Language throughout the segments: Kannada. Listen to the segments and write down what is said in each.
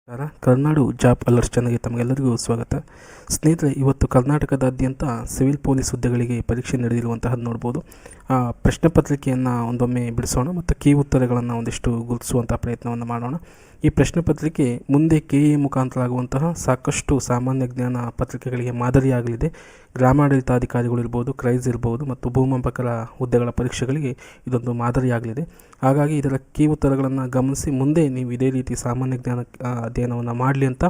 ಕರ್ನಾಡು ಜಾಬ್ ಅಲರ್ಟ್ಸ್ ಚಾನಲ್ಗೆ ತಮಗೆಲ್ಲರಿಗೂ ಸ್ವಾಗತ. ಸ್ನೇಹಿತರೆ, ಇವತ್ತು ಕರ್ನಾಟಕದಾದ್ಯಂತ ಸಿವಿಲ್ ಪೊಲೀಸ್ ಹುದ್ದೆಗಳಿಗೆ ಪರೀಕ್ಷೆ ನಡೆದಿರುವಂತಹದ್ದು ನೋಡ್ಬೋದು. ಪ್ರಶ್ನೆ ಪತ್ರಿಕೆಯನ್ನು ಒಂದೊಮ್ಮೆ ಬಿಡಿಸೋಣ ಮತ್ತು ಕೀ ಉತ್ತರಗಳನ್ನು ಒಂದಿಷ್ಟು ಗುರುತಿಸುವಂಥ ಪ್ರಯತ್ನವನ್ನು ಮಾಡೋಣ. ಈ ಪ್ರಶ್ನೆ ಪತ್ರಿಕೆ ಮುಂದೆ KA ಮುಖಾಂತರ ಆಗುವಂತಹ ಸಾಕಷ್ಟು ಸಾಮಾನ್ಯ ಜ್ಞಾನ ಪತ್ರಿಕೆಗಳಿಗೆ ಮಾದರಿಯಾಗಲಿದೆ. ಗ್ರಾಮಾಡಳಿತಾಧಿಕಾರಿಗಳಿರ್ಬೋದು, ಕ್ರೈಸ್ ಇರ್ಬೋದು ಮತ್ತು ಭೂಮಾಪಕರ ಹುದ್ದೆಗಳ ಪರೀಕ್ಷೆಗಳಿಗೆ ಇದೊಂದು ಮಾದರಿಯಾಗಲಿದೆ. ಹಾಗಾಗಿ ಇದರ ಕೀ ಉತ್ತರಗಳನ್ನು ಗಮನಿಸಿ ಮುಂದೆ ನೀವು ಇದೇ ರೀತಿ ಸಾಮಾನ್ಯ ಜ್ಞಾನ ಅಧ್ಯಯನವನ್ನು ಮಾಡಲಿ ಅಂತ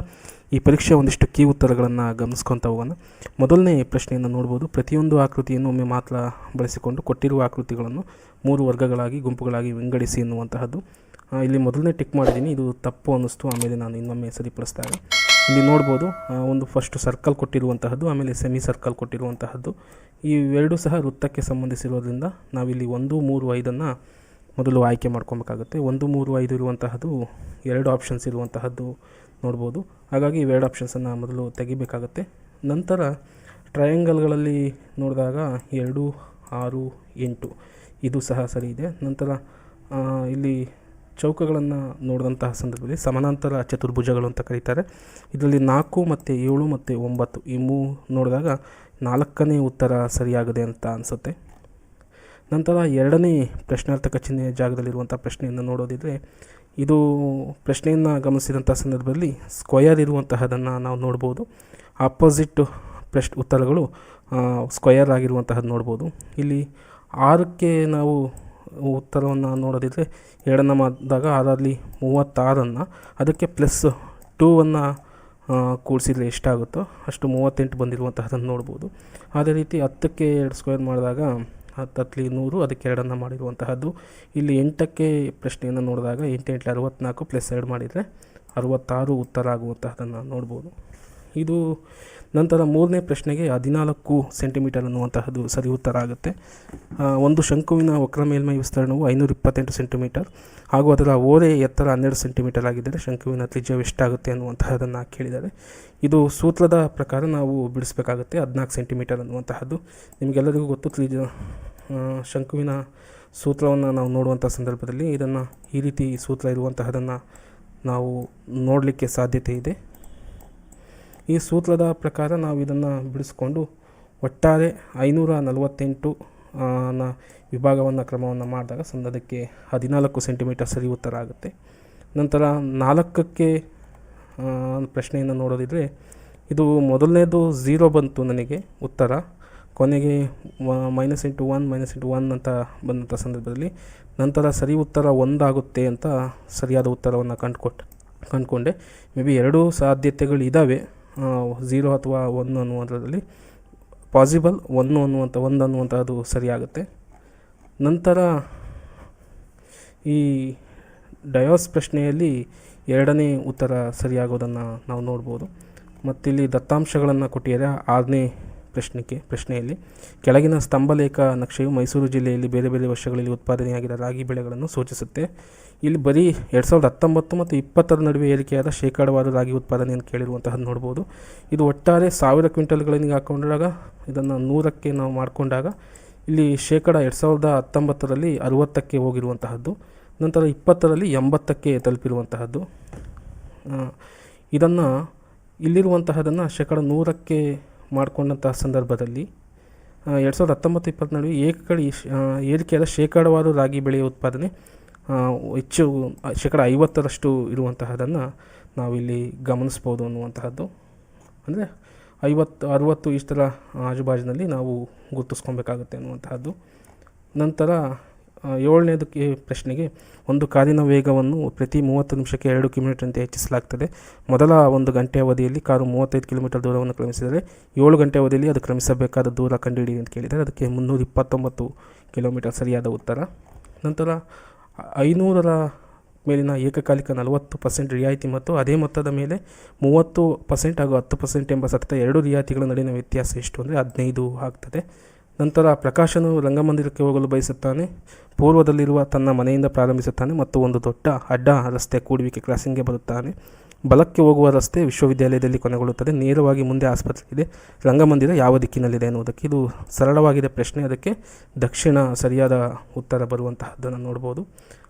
ಈ ಪರೀಕ್ಷೆ ಒಂದಿಷ್ಟು ಕೀ ಉತ್ತರಗಳನ್ನು ಗಮನಿಸ್ಕೊತ ಹೋಗೋಣ. ಮೊದಲನೇ ಪ್ರಶ್ನೆಯನ್ನು ನೋಡ್ಬೋದು. ಪ್ರತಿಯೊಂದು ಆಕೃತಿಯನ್ನು ಒಮ್ಮೆ ಮಾತ್ರ ಬಳಸಿಕೊಂಡು ಕೊಟ್ಟಿರುವ ಆಕೃತಿಗಳನ್ನು 3 ವರ್ಗಗಳಾಗಿ ಗುಂಪುಗಳಾಗಿ ವಿಂಗಡಿಸಿ ಎನ್ನುವಂತಹದ್ದು. ಇಲ್ಲಿ ಮೊದಲನೇ ಟಿಕ್ ಮಾಡಿದ್ದೀನಿ, ಇದು ತಪ್ಪು ಅನ್ನಿಸ್ತು. ಆಮೇಲೆ ನಾನು ಇನ್ನೊಮ್ಮೆ ಸರಿಪಡಿಸಿದಾಗ ಇಲ್ಲಿ ನೋಡ್ಬೋದು, ಒಂದು ಫಸ್ಟ್ ಸರ್ಕಲ್ ಕೊಟ್ಟಿರುವಂತಹದ್ದು, ಆಮೇಲೆ ಸೆಮಿ ಸರ್ಕಲ್ ಕೊಟ್ಟಿರುವಂತಹದ್ದು. ಈ ಎರಡೂ ಸಹ ವೃತ್ತಕ್ಕೆ ಸಂಬಂಧಿಸಿರೋದ್ರಿಂದ ನಾವಿಲ್ಲಿ 1, 3, 5 ಮೊದಲು ಆಯ್ಕೆ ಮಾಡ್ಕೊಬೇಕಾಗುತ್ತೆ. 1, 3, 5 ಇರುವಂತಹದ್ದು 2 ಆಪ್ಷನ್ಸ್ ಇರುವಂತಹದ್ದು ನೋಡ್ಬೋದು. ಹಾಗಾಗಿ ಇವೆರಡು ಆಪ್ಷನ್ಸನ್ನು ಮೊದಲು ತೆಗಿಬೇಕಾಗುತ್ತೆ. ನಂತರ ಟ್ರಯಾಂಗಲ್ಗಳಲ್ಲಿ ನೋಡಿದಾಗ 2, 6, 8 ಇದು ಸಹ ಸರಿ ಇದೆ. ನಂತರ ಇಲ್ಲಿ ಚೌಕಗಳನ್ನು ನೋಡಿದಂತಹ ಸಂದರ್ಭದಲ್ಲಿ ಸಮಾನಾಂತರ ಚತುರ್ಭುಜಗಳು ಅಂತ ಕರೀತಾರೆ. ಇದರಲ್ಲಿ 4 ಮತ್ತು 7 ಮತ್ತು 9 ಈ ನೋಡಿದಾಗ 4ನೇ ಉತ್ತರ ಸರಿಯಾಗಿದೆ ಅಂತ ಅನಿಸುತ್ತೆ. ನಂತರ ಎರಡನೇ ಪ್ರಶ್ನಾರ್ಥಕ ಚಿಹ್ನೆಯ ಜಾಗದಲ್ಲಿರುವಂಥ ಪ್ರಶ್ನೆಯನ್ನು ನೋಡೋದಿದ್ರೆ, ಇದು ಪ್ರಶ್ನೆಯನ್ನು ಗಮನಿಸಿದಂಥ ಸಂದರ್ಭದಲ್ಲಿ ಸ್ಕ್ವಯರ್ ಇರುವಂತಹದನ್ನು ನಾವು ನೋಡ್ಬೋದು. ಆಪೋಸಿಟ್ ಉತ್ತರಗಳು ಸ್ಕ್ವಯರ್ ಆಗಿರುವಂತಹದ್ದು ನೋಡ್ಬೋದು. ಇಲ್ಲಿ 6ಕ್ಕೆ ನಾವು ಉತ್ತರವನ್ನು ನೋಡೋದಿದ್ರೆ 2 ಮಾಡಿದಾಗ 6ರಲ್ಲಿ 36 ಅದಕ್ಕೆ +2 ಕೂಡಿಸಿದರೆ ಎಷ್ಟಾಗುತ್ತೋ ಅಷ್ಟು 38 ಬಂದಿರುವಂತಹದನ್ನು ನೋಡ್ಬೋದು. ಅದೇ ರೀತಿ 10ಕ್ಕೆ 2 ಸ್ಕ್ವೇರ್ ಮಾಡಿದಾಗ 10ರಲ್ಲಿ 100 ಅದಕ್ಕೆ 2 ಮಾಡಿರುವಂತಹದ್ದು. ಇಲ್ಲಿ 8ಕ್ಕೆ ಪ್ರಶ್ನೆಯನ್ನು ನೋಡಿದಾಗ 8 × 64 +2 ಮಾಡಿದರೆ 66 ಉತ್ತರ ಆಗುವಂತಹದನ್ನು ನೋಡ್ಬೋದು. ಇದು ನಂತರ 3ನೇ ಪ್ರಶ್ನೆಗೆ 14 ಸೆಂಟಿಮೀಟರ್ ಅನ್ನುವಂತಹದ್ದು ಸರಿ ಉತ್ತರ ಆಗುತ್ತೆ. ಒಂದು ಶಂಕುವಿನ ವಕ್ರ ಮೇಲ್ಮೈ ವಿಸ್ತೀರ್ಣವು 528 ಸೆಂಟಿಮೀಟರ್ ಹಾಗೂ ಅದರ ಓರೆ ಎತ್ತರ 12 ಸೆಂಟಿಮೀಟರ್ ಆಗಿದ್ದರೆ ಶಂಕುವಿನ ತ್ರಿಜ್ಯವು ಎಷ್ಟಾಗುತ್ತೆ ಅನ್ನುವಂತಹದನ್ನು ಕೇಳಿದ್ದಾರೆ. ಇದು ಸೂತ್ರದ ಪ್ರಕಾರ ನಾವು ಬಿಡಿಸಬೇಕಾಗುತ್ತೆ. 14 ಸೆಂಟಿಮೀಟರ್ ಅನ್ನುವಂತಹದ್ದು ನಿಮಗೆಲ್ಲರಿಗೂ ಗೊತ್ತು. ಶಂಕುವಿನ ಸೂತ್ರವನ್ನು ನಾವು ನೋಡುವಂಥ ಸಂದರ್ಭದಲ್ಲಿ ಇದನ್ನು ಈ ರೀತಿ ಸೂತ್ರ ಇರುವಂತಹದನ್ನು ನಾವು ನೋಡಲಿಕ್ಕೆ ಸಾಧ್ಯತೆ ಇದೆ. ಈ ಸೂತ್ರದ ಪ್ರಕಾರ ನಾವು ಇದನ್ನು ಬಿಡಿಸ್ಕೊಂಡು ಒಟ್ಟಾರೆ 548 ವಿಭಾಗವನ್ನು ಕ್ರಮವನ್ನು ಮಾಡಿದಾಗ ಅದಕ್ಕೆ 14 ಸೆಂಟಿಮೀಟರ್ ಸರಿ ಉತ್ತರ ಆಗುತ್ತೆ. ನಂತರ 4ಕ್ಕೆ ಪ್ರಶ್ನೆಯನ್ನು ನೋಡೋದಿದ್ರೆ, ಇದು ಮೊದಲನೇದು 0 ಬಂತು ನನಗೆ ಉತ್ತರ, ಕೊನೆಗೆ -1 ಅಂತ ಬಂದಂಥ ಸಂದರ್ಭದಲ್ಲಿ ನಂತರ ಸರಿ ಉತ್ತರ 1 ಆಗುತ್ತೆ ಅಂತ ಸರಿಯಾದ ಉತ್ತರವನ್ನು ಕಂಡುಕೊಂಡೆ. ಮೇ ಬಿ 2 ಸಾಧ್ಯತೆಗಳು ಇದ್ದಾವೆ, 0 ಅಥವಾ 1 ಅನ್ನುವಂಥದ್ರಲ್ಲಿ ಪಾಸಿಬಲ್ 1 ಅನ್ನುವಂಥದ್ದು ಸರಿಯಾಗುತ್ತೆ. ನಂತರ ಈ ಡಯಾಸ್ ಪ್ರಶ್ನೆಯಲ್ಲಿ 2ನೇ ಉತ್ತರ ಸರಿಯಾಗೋದನ್ನು ನಾವು ನೋಡ್ಬೋದು. ಮತ್ತಿಲ್ಲಿ ದತ್ತಾಂಶಗಳನ್ನು ಕೊಟ್ಟಿದ್ದಾರೆ 6ನೇ ಪ್ರಶ್ನೆಯಲ್ಲಿ. ಕೆಳಗಿನ ಸ್ತಂಭಲೇಖ ನಕ್ಷೆಯು ಮೈಸೂರು ಜಿಲ್ಲೆಯಲ್ಲಿ ಬೇರೆ ಬೇರೆ ವರ್ಷಗಳಲ್ಲಿ ಉತ್ಪಾದನೆಯಾಗಿರುವ ರಾಗಿ ಬೆಳೆಗಳನ್ನು ಸೂಚಿಸುತ್ತೆ. ಇಲ್ಲಿ ಬರೀ 2019 ಮತ್ತು 2020 ನಡುವೆ ಏರಿಕೆಯಾದ ಶೇಕಡಾವಾರು ರಾಗಿ ಉತ್ಪಾದನೆಯನ್ನು ಕೇಳಿರುವಂತಹದ್ದು ನೋಡ್ಬೋದು. ಇದು ಒಟ್ಟಾರೆ 1000 ಕ್ವಿಂಟಲ್ಗಳಿಗೆ ಹಾಕೊಂಡಾಗ ಇದನ್ನು 100ಕ್ಕೆ ನಾವು ಮಾಡಿಕೊಂಡಾಗ ಇಲ್ಲಿ ಶೇಕಡ 2019ರಲ್ಲಿ 60ಕ್ಕೆ ಹೋಗಿರುವಂತಹದ್ದು, ನಂತರ 2020ರಲ್ಲಿ 80ಕ್ಕೆ ತಲುಪಿರುವಂತಹದ್ದು. ಇದನ್ನು ಇಲ್ಲಿರುವಂತಹದನ್ನು ಶೇಕಡ 100ಕ್ಕೆ ಮಾಡಿಕೊಂಡಂತಹ ಸಂದರ್ಭದಲ್ಲಿ 2019-20 ನಡುವೆ ಏರಿಕೆಯಾದ ಶೇಕಡಾವಾರು ರಾಗಿ ಬೆಳೆಯ ಉತ್ಪಾದನೆ ಹೆಚ್ಚು ಶೇಕಡ 50ರಷ್ಟು ಇರುವಂತಹದನ್ನು ನಾವಿಲ್ಲಿ ಗಮನಿಸ್ಬೋದು ಅನ್ನುವಂತಹದ್ದು. ಅಂದರೆ 50-60 ಇಷ್ಟರ ಆಜುಬಾಜಿನಲ್ಲಿ ನಾವು ಗುರುತಿಸ್ಕೊಬೇಕಾಗುತ್ತೆ ಅನ್ನುವಂತಹದ್ದು. ನಂತರ 7ನೇದಕ್ಕೆ ಪ್ರಶ್ನೆಗೆ, ಒಂದು ಕಾರಿನ ವೇಗವನ್ನು ಪ್ರತಿ 30 ನಿಮಿಷಕ್ಕೆ 2 ಕಿಲೋಮೀಟರ್ ಅಂತ ಹೆಚ್ಚಿಸಲಾಗ್ತದೆ. ಮೊದಲ 1 ಗಂಟೆ ಅವಧಿಯಲ್ಲಿ ಕಾರು 35 ಕಿಲೋಮೀಟರ್ ದೂರವನ್ನು ಕ್ರಮಿಸಿದರೆ 7 ಗಂಟೆ ಅವಧಿಯಲ್ಲಿ ಅದು ಕ್ರಮಿಸಬೇಕಾದ ದೂರ ಕಂಡುಹಿಡಿಯಿರಿ ಅಂತ ಕೇಳಿದರೆ ಅದಕ್ಕೆ 329 ಕಿಲೋಮೀಟರ್ ಸರಿಯಾದ ಉತ್ತರ. ನಂತರ 500ರ ಮೇಲಿನ ಏಕಕಾಲಿಕ 40% ರಿಯಾಯಿತಿ ಮತ್ತು ಅದೇ ಮೊತ್ತದ ಮೇಲೆ 30% ಹಾಗೂ 10% ಎಂಬ ಸತತ 2 ರಿಯಾಯಿತಿಗಳ ನಡುವಿನ ವ್ಯತ್ಯಾಸ ಎಷ್ಟು ಅಂದರೆ 15 ಆಗ್ತದೆ. ನಂತರ ಪ್ರಕಾಶನು ರಂಗಮಂದಿರಕ್ಕೆ ಹೋಗಲು ಬಯಸುತ್ತಾನೆ. ಪೂರ್ವದಲ್ಲಿರುವ ತನ್ನ ಮನೆಯಿಂದ ಪ್ರಾರಂಭಿಸುತ್ತಾನೆ ಮತ್ತು ಒಂದು ದೊಡ್ಡ ಅಡ್ಡ ರಸ್ತೆ ಕೂಡುವಿಕೆ ಕ್ರಾಸಿಂಗ್ಗೆ ಬರುತ್ತಾನೆ. ಬಲಕ್ಕೆ ಹೋಗುವ ರಸ್ತೆ ವಿಶ್ವವಿದ್ಯಾಲಯದಲ್ಲಿ ಕೊನೆಗೊಳ್ಳುತ್ತದೆ. ನೇರವಾಗಿ ಮುಂದೆ ಆಸ್ಪತ್ರೆ ಇದೆ. ರಂಗಮಂದಿರ ಯಾವ ದಿಕ್ಕಿನಲ್ಲಿದೆ ಎನ್ನುವುದಕ್ಕೆ ಇದು ಸರಳವಾಗಿದೆ ಪ್ರಶ್ನೆ. ಅದಕ್ಕೆ ದಕ್ಷಿಣ ಸರಿಯಾದ ಉತ್ತರ ಬರುವಂತಹದ್ದನ್ನು ನೋಡ್ಬೋದು.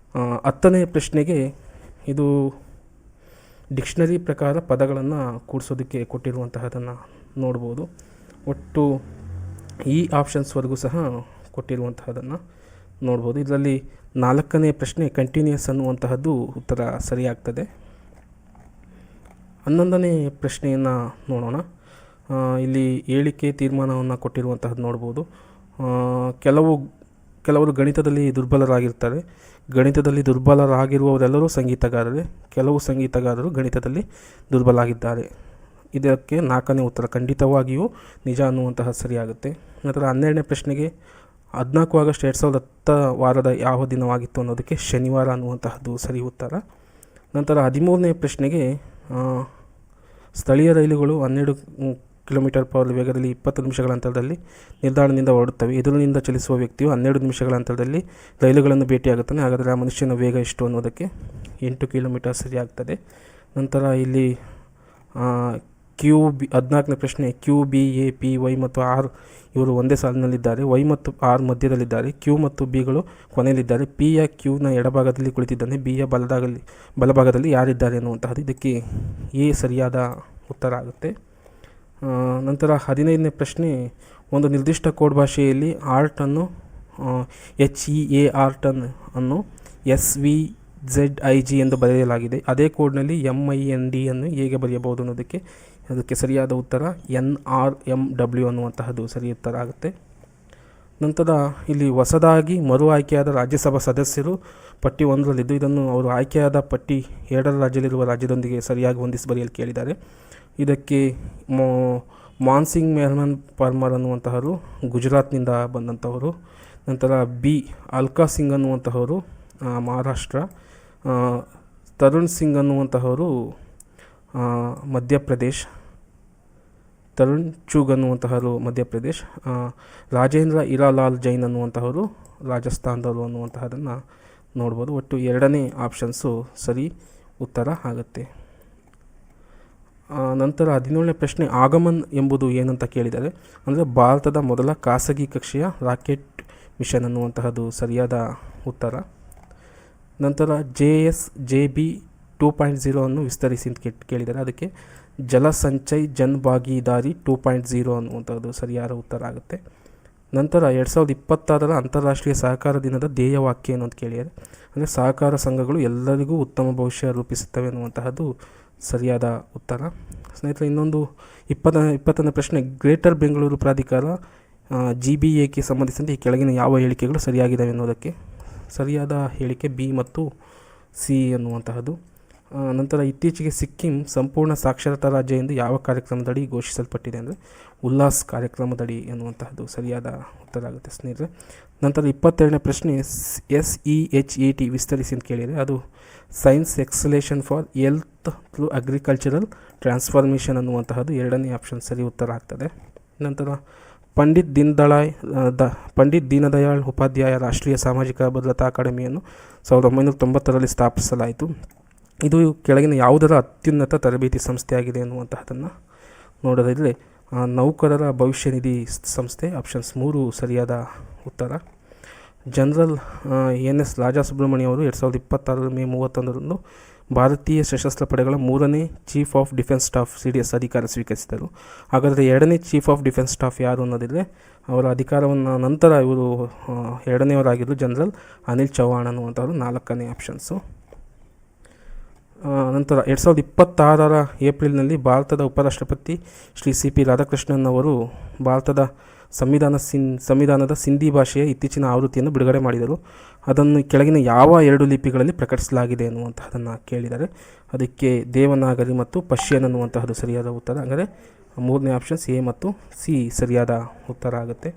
10ನೇ ಪ್ರಶ್ನೆಗೆ ಇದು ಡಿಕ್ಷನರಿ ಪ್ರಕಾರ ಪದಗಳನ್ನು ಕೂಡಿಸೋದಕ್ಕೆ ಕೊಟ್ಟಿರುವಂತಹದನ್ನು ನೋಡ್ಬೋದು. ಒಟ್ಟು ಈ ಆಪ್ಷನ್ಸ್ವರೆಗೂ ಸಹ ಕೊಟ್ಟಿರುವಂತಹದನ್ನು ನೋಡ್ಬೋದು. ಇದರಲ್ಲಿ 4ನೇ ಪ್ರಶ್ನೆ ಕಂಟಿನ್ಯೂಸ್ ಅನ್ನುವಂತಹದ್ದು ಉತ್ತರ ಸರಿಯಾಗ್ತದೆ. 11ನೇ ಪ್ರಶ್ನೆಯನ್ನು ನೋಡೋಣ. ಇಲ್ಲಿ ಹೇಳಿಕೆ ತೀರ್ಮಾನವನ್ನು ಕೊಟ್ಟಿರುವಂತಹದ್ದು ನೋಡ್ಬೋದು. ಕೆಲವರು ಗಣಿತದಲ್ಲಿ ದುರ್ಬಲರಾಗಿರ್ತಾರೆ. ಗಣಿತದಲ್ಲಿ ದುರ್ಬಲರಾಗಿರುವವರೆಲ್ಲರೂ ಸಂಗೀತಗಾರರೇ. ಕೆಲವು ಸಂಗೀತಗಾರರು ಗಣಿತದಲ್ಲಿ ದುರ್ಬಲರಾಗಿದ್ದಾರೆ. ಇದಕ್ಕೆ 4ನೇ ಉತ್ತರ ಖಂಡಿತವಾಗಿಯೂ ನಿಜ ಅನ್ನುವಂತಹ ಸರಿಯಾಗುತ್ತೆ. ನಂತರ 12ನೇ ಪ್ರಶ್ನೆಗೆ 14 ಆಗಸ್ಟ್ 2010 ವಾರದ ಯಾವ ದಿನವಾಗಿತ್ತು ಅನ್ನೋದಕ್ಕೆ ಶನಿವಾರ ಅನ್ನುವಂತಹದ್ದು ಸರಿ ಉತ್ತರ. ನಂತರ 13ನೇ ಪ್ರಶ್ನೆಗೆ ಸ್ಥಳೀಯ ರೈಲುಗಳು 12 km/h ವೇಗದಲ್ಲಿ 20 ನಿಮಿಷಗಳ ಅಂತರದಲ್ಲಿ ನಿಲ್ದಾಣದಿಂದ ಹೊರಡುತ್ತವೆ. ಎದುರಿನಿಂದ ಚಲಿಸುವ ವ್ಯಕ್ತಿಯು 12 ನಿಮಿಷಗಳ ಅಂತರದಲ್ಲಿ ರೈಲುಗಳನ್ನು ಭೇಟಿಯಾಗುತ್ತಾನೆ. ಹಾಗಾದರೆ ಆ ಮನುಷ್ಯನ ವೇಗ ಎಷ್ಟು ಅನ್ನೋದಕ್ಕೆ 8 km ಸರಿಯಾಗ್ತದೆ. ನಂತರ ಇಲ್ಲಿ ಹದಿನಾಲ್ಕನೇ ಪ್ರಶ್ನೆ QBAPY ಮತ್ತು R ಇವರು ಒಂದೇ ಸಾಲಿನಲ್ಲಿದ್ದಾರೆ. Y ಮತ್ತು R ಮಧ್ಯದಲ್ಲಿದ್ದಾರೆ. Q ಮತ್ತು Bಗಳು ಕೊನೆಯಲ್ಲಿದ್ದಾರೆ. P ಯ Qನ ಎಡಭಾಗದಲ್ಲಿ ಕುಳಿತಿದ್ದಾನೆ. B ಯ ಬಲಭಾಗದಲ್ಲಿ ಯಾರಿದ್ದಾರೆ ಅನ್ನುವಂತಹದ್ದು ಇದಕ್ಕೆ A ಸರಿಯಾದ ಉತ್ತರ ಆಗುತ್ತೆ. ನಂತರ 15ನೇ ಪ್ರಶ್ನೆ ಒಂದು ನಿರ್ದಿಷ್ಟ ಕೋಡ್ ಭಾಷೆಯಲ್ಲಿ ಆರ್ಟನ್ನು HEA ಅನ್ನು SVZIG ಎಂದು ಬರೆಯಲಾಗಿದೆ. ಅದೇ ಕೋಡ್ನಲ್ಲಿ MIND ಅನ್ನು ಹೇಗೆ ಬರೆಯಬಹುದು ಅನ್ನೋದಕ್ಕೆ ಅದಕ್ಕೆ ಸರಿಯಾದ ಉತ್ತರ NRMW ಅನ್ನುವಂತಹದ್ದು ಸರಿ ಉತ್ತರ ಆಗುತ್ತೆ. ನಂತರ ಇಲ್ಲಿ ಹೊಸದಾಗಿ ಮರು ಆಯ್ಕೆಯಾದ ರಾಜ್ಯಸಭಾ ಸದಸ್ಯರು ಪಟ್ಟಿ 1ರಲ್ಲಿದ್ದು ಇದನ್ನು ಅವರು ಆಯ್ಕೆಯಾದ ಪಟ್ಟಿ 2ರ ರಾಜ್ಯದಲ್ಲಿರುವ ರಾಜ್ಯದೊಂದಿಗೆ ಸರಿಯಾಗಿ ಹೊಂದಿಸಿ ಬರೆಯಲು ಕೇಳಿದ್ದಾರೆ. ಇದಕ್ಕೆ ಮಾನ್ಸಿಂಗ್ ಮೆಹ್ಮನ್ ಪರ್ಮಾರ್ ಅನ್ನುವಂತಹವರು ಗುಜರಾತ್ನಿಂದ ಬಂದಂಥವರು. ನಂತರ B ಅಲ್ಕಾ ಸಿಂಗ್ ಅನ್ನುವಂತಹವರು ಮಹಾರಾಷ್ಟ್ರ. ತರುಣ್ ಸಿಂಗ್ ಅನ್ನುವಂತಹವರು ಮಧ್ಯಪ್ರದೇಶ್. ತರುಣ್ ಚೂಗ್ ಅನ್ನುವಂತಹವರು ಮಧ್ಯಪ್ರದೇಶ್. ರಾಜೇಂದ್ರ ಹಿರಾಲಾಲ್ ಜೈನ್ ಅನ್ನುವಂತಹವರು ರಾಜಸ್ಥಾನದವರು ಅನ್ನುವಂತಹದನ್ನು ನೋಡ್ಬೋದು. ಒಟ್ಟು 2ನೇ ಆಪ್ಷನ್ಸು ಸರಿ ಉತ್ತರ ಆಗುತ್ತೆ. ನಂತರ 17ನೇ ಪ್ರಶ್ನೆ ಆಗಮನ್ ಎಂಬುದು ಏನಂತ ಕೇಳಿದ್ದಾರೆ. ಅಂದರೆ ಭಾರತದ ಮೊದಲ ಖಾಸಗಿ ಕಕ್ಷೆಯ ರಾಕೆಟ್ ಮಿಷನ್ ಅನ್ನುವಂತಹದ್ದು ಸರಿಯಾದ ಉತ್ತರ. ನಂತರ JSJB 2.0 ಅನ್ನು ವಿಸ್ತರಿಸಿ ಅಂತ ಕೇಳಿದ್ದಾರೆ. ಅದಕ್ಕೆ ಜಲ ಸಂಚಯ್ ಜನ್ ಭಾಗೀದಾರಿ 2.0 ಅನ್ನುವಂಥದ್ದು ಸರಿಯಾದ ಉತ್ತರ ಆಗುತ್ತೆ. ನಂತರ 2026ರ ಅಂತಾರಾಷ್ಟ್ರೀಯ ಸಹಕಾರ ದಿನದ ಧ್ಯೇಯವಾಕ್ಯ ಏನು ಅಂತ ಕೇಳಿದ್ದಾರೆ. ಅಂದರೆ ಸಹಕಾರ ಸಂಘಗಳು ಎಲ್ಲರಿಗೂ ಉತ್ತಮ ಭವಿಷ್ಯ ರೂಪಿಸುತ್ತವೆ ಅನ್ನುವಂತಹದ್ದು ಸರಿಯಾದ ಉತ್ತರ. ಸ್ನೇಹಿತರೆ, ಇನ್ನೊಂದು 20ನೇ ಪ್ರಶ್ನೆ ಗ್ರೇಟರ್ ಬೆಂಗಳೂರು ಪ್ರಾಧಿಕಾರ GBAಕ್ಕೆ ಸಂಬಂಧಿಸಿದಂತೆ ಈ ಕೆಳಗಿನ ಯಾವ ಹೇಳಿಕೆಗಳು ಸರಿಯಾಗಿದ್ದಾವೆ ಅನ್ನೋದಕ್ಕೆ ಸರಿಯಾದ ಹೇಳಿಕೆ B ಮತ್ತು C ಅನ್ನುವಂತಹದ್ದು. ನಂತರ ಇತ್ತೀಚೆಗೆ ಸಿಕ್ಕಿಂ ಸಂಪೂರ್ಣ ಸಾಕ್ಷರತಾ ರಾಜ್ಯ ಎಂದು ಯಾವ ಕಾರ್ಯಕ್ರಮದಡಿ ಘೋಷಿಸಲ್ಪಟ್ಟಿದೆ ಅಂದರೆ ಉಲ್ಲಾಸ್ ಕಾರ್ಯಕ್ರಮದಡಿ ಎನ್ನುವಂತಹದ್ದು ಸರಿಯಾದ ಉತ್ತರ ಆಗುತ್ತೆ ಸ್ನೇಹಿತರೆ. ನಂತರ 22ನೇ ಪ್ರಶ್ನೆ SEHET ವಿಸ್ತರಿಸಿ ಅಂತ ಕೇಳಿದರೆ ಅದು science acceleration for health through agricultural transformation ಅನ್ನುವಂತಹದ್ದು 2ನೇ ಆಪ್ಷನ್ ಸರಿ ಉತ್ತರ ಆಗ್ತದೆ. ನಂತರ ಪಂಡಿತ್ ದೀನದಯಾಳ್ ಉಪಾಧ್ಯಾಯ ರಾಷ್ಟ್ರೀಯ ಸಾಮಾಜಿಕ ಭದ್ರತಾ ಅಕಾಡೆಮಿಯನ್ನು 1990ರಲ್ಲಿ ಸ್ಥಾಪಿಸಲಾಯಿತು. ಇದು ಕೆಳಗಿನ ಯಾವುದರ ಅತ್ಯುನ್ನತ ತರಬೇತಿ ಸಂಸ್ಥೆಯಾಗಿದೆ ಅನ್ನುವಂತಹದನ್ನು ನೋಡೋದಿದ್ರೆ ನೌಕರರ ಭವಿಷ್ಯ ನಿಧಿ ಸಂಸ್ಥೆ ಆಪ್ಷನ್ಸ್ 3 ಸರಿಯಾದ ಉತ್ತರ. ಜನರಲ್ NS ರಾಜಾ ಸುಬ್ರಹ್ಮಣ್ಯ ಅವರು 2026 ಮೇ 31ರಂದು ಭಾರತೀಯ ಸಶಸ್ತ್ರ ಪಡೆಗಳ 3ನೇ chief of defence staff CDS ಅಧಿಕಾರ ಸ್ವೀಕರಿಸಿದರು. ಹಾಗಾದರೆ 2ನೇ ಚೀಫ್ ಆಫ್ ಡಿಫೆನ್ಸ್ ಸ್ಟಾಫ್ ಯಾರು ಅನ್ನೋದಿದ್ರೆ ಅವರ ಅಧಿಕಾರವನ್ನು ನಂತರ ಇವರು 2ನೇವರಾಗಿದ್ದರು ಜನರಲ್ ಅನಿಲ್ ಚೌಹಾಣ್ ಅನ್ನುವಂಥವ್ರು 4ನೇ ಆಪ್ಷನ್ಸು. ನಂತರ 2026ರ ಏಪ್ರಿಲ್ನಲ್ಲಿ ಭಾರತದ ಉಪರಾಷ್ಟ್ರಪತಿ ಶ್ರೀ CP ರಾಧಾಕೃಷ್ಣನ್ ಅವರು ಭಾರತದ ಸಂವಿಧಾನದ ಸಿಂಧಿ ಭಾಷೆಯ ಇತ್ತೀಚಿನ ಆವೃತ್ತಿಯನ್ನು ಬಿಡುಗಡೆ ಮಾಡಿದರು. ಅದನ್ನು ಕೆಳಗಿನ ಯಾವ 2 ಲಿಪಿಗಳಲ್ಲಿ ಪ್ರಕಟಿಸಲಾಗಿದೆ ಅನ್ನುವಂತಹದನ್ನು ಕೇಳಿದ್ದಾರೆ. ಅದಕ್ಕೆ ದೇವನಾಗರಿ ಮತ್ತು ಪರ್ಷಿಯನ್ ಅನ್ನುವಂತಹದ್ದು ಸರಿಯಾದ ಉತ್ತರ. ಅಂದರೆ 3ನೇ ಆಪ್ಷನ್ಸ್ A ಮತ್ತು C ಸರಿಯಾದ ಉತ್ತರ ಆಗುತ್ತೆ.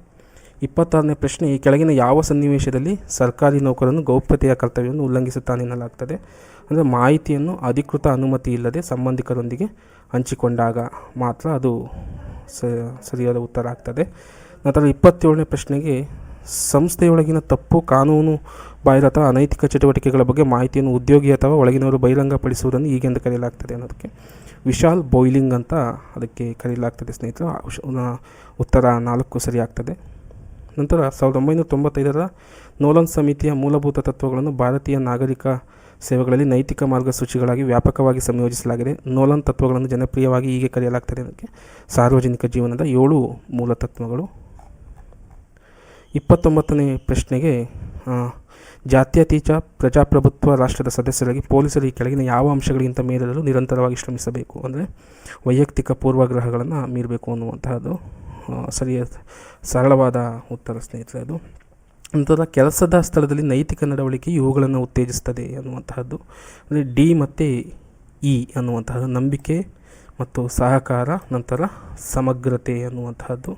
26ನೇ ಪ್ರಶ್ನೆ ಈ ಕೆಳಗಿನ ಯಾವ ಸನ್ನಿವೇಶದಲ್ಲಿ ಸರ್ಕಾರಿ ನೌಕರನು ಗೌಪ್ಯತೆಯ ಕರ್ತವ್ಯವನ್ನು ಉಲ್ಲಂಘಿಸುತ್ತಾನೆ ಎನ್ನಲಾಗ್ತದೆ. ಅಂದರೆ ಮಾಹಿತಿಯನ್ನು ಅಧಿಕೃತ ಅನುಮತಿ ಇಲ್ಲದೆ ಸಂಬಂಧಿಕರೊಂದಿಗೆ ಹಂಚಿಕೊಂಡಾಗ ಮಾತ್ರ ಅದು ಸರಿಯಾದ ಉತ್ತರ ಆಗ್ತದೆ. ನಂತರ 27ನೇ ಪ್ರಶ್ನೆಗೆ ಸಂಸ್ಥೆಯೊಳಗಿನ ತಪ್ಪು ಕಾನೂನು ಬಾಹಿರ ಅಥವಾ ಅನೈತಿಕ ಚಟುವಟಿಕೆಗಳ ಬಗ್ಗೆ ಮಾಹಿತಿಯನ್ನು ಉದ್ಯೋಗಿ ಅಥವಾ ಒಳಗಿನವರು ಬಹಿರಂಗಪಡಿಸುವುದನ್ನು ಹೀಗೆಂದು ಕರೆಯಲಾಗ್ತದೆ ಅನ್ನೋದಕ್ಕೆ ವಿಶಾಲ್ ಬಾಯ್ಲಿಂಗ್ ಅಂತ ಅದಕ್ಕೆ ಕರೆಯಲಾಗ್ತದೆ ಸ್ನೇಹಿತರು. ಉತ್ತರ 4 ಸರಿ ಆಗ್ತದೆ. ನಂತರ 1995ರ ನೋಲನ್ ಸಮಿತಿಯ ಮೂಲಭೂತ ತತ್ವಗಳನ್ನು ಭಾರತೀಯ ನಾಗರಿಕ ಸೇವೆಗಳಲ್ಲಿ ನೈತಿಕ ಮಾರ್ಗಸೂಚಿಗಳಾಗಿ ವ್ಯಾಪಕವಾಗಿ ಸಂಯೋಜಿಸಲಾಗಿದೆ. ನೋಲನ್ ತತ್ವಗಳನ್ನು ಜನಪ್ರಿಯವಾಗಿ ಹೀಗೆ ಕರೆಯಲಾಗ್ತದೆ. ಅದಕ್ಕೆ ಸಾರ್ವಜನಿಕ ಜೀವನದ 7 ಮೂಲ ತತ್ವಗಳು. 29ನೇ ಪ್ರಶ್ನೆಗೆ ಜಾತ್ಯತೀತ ಪ್ರಜಾಪ್ರಭುತ್ವ ರಾಷ್ಟ್ರದ ಸದಸ್ಯರಾಗಿ ಪೊಲೀಸರು ಈ ಕೆಳಗಿನ ಯಾವ ಅಂಶಗಳಿಗಿಂತ ಮೀರಲು ನಿರಂತರವಾಗಿ ಶ್ರಮಿಸಬೇಕು? ಅಂದರೆ ವೈಯಕ್ತಿಕ ಪೂರ್ವಾಗ್ರಹಗಳನ್ನು ಮೀರಬೇಕು ಅನ್ನುವಂತಹದ್ದು ಸರಳವಾದ ಉತ್ತರ ಸ್ನೇಹಿತರೆ. ಅದು ನಂತರ ಕೆಲಸದ ಸ್ಥಳದಲ್ಲಿ ನೈತಿಕ ನಡವಳಿಕೆ ಇವುಗಳನ್ನು ಉತ್ತೇಜಿಸ್ತದೆ ಅನ್ನುವಂತಹದ್ದು. ಅಂದರೆ ಡಿ ಮತ್ತು ಇ ಅನ್ನುವಂತಹದ್ದು ನಂಬಿಕೆ ಮತ್ತು ಸಹಕಾರ, ನಂತರ ಸಮಗ್ರತೆ ಅನ್ನುವಂತಹದ್ದು.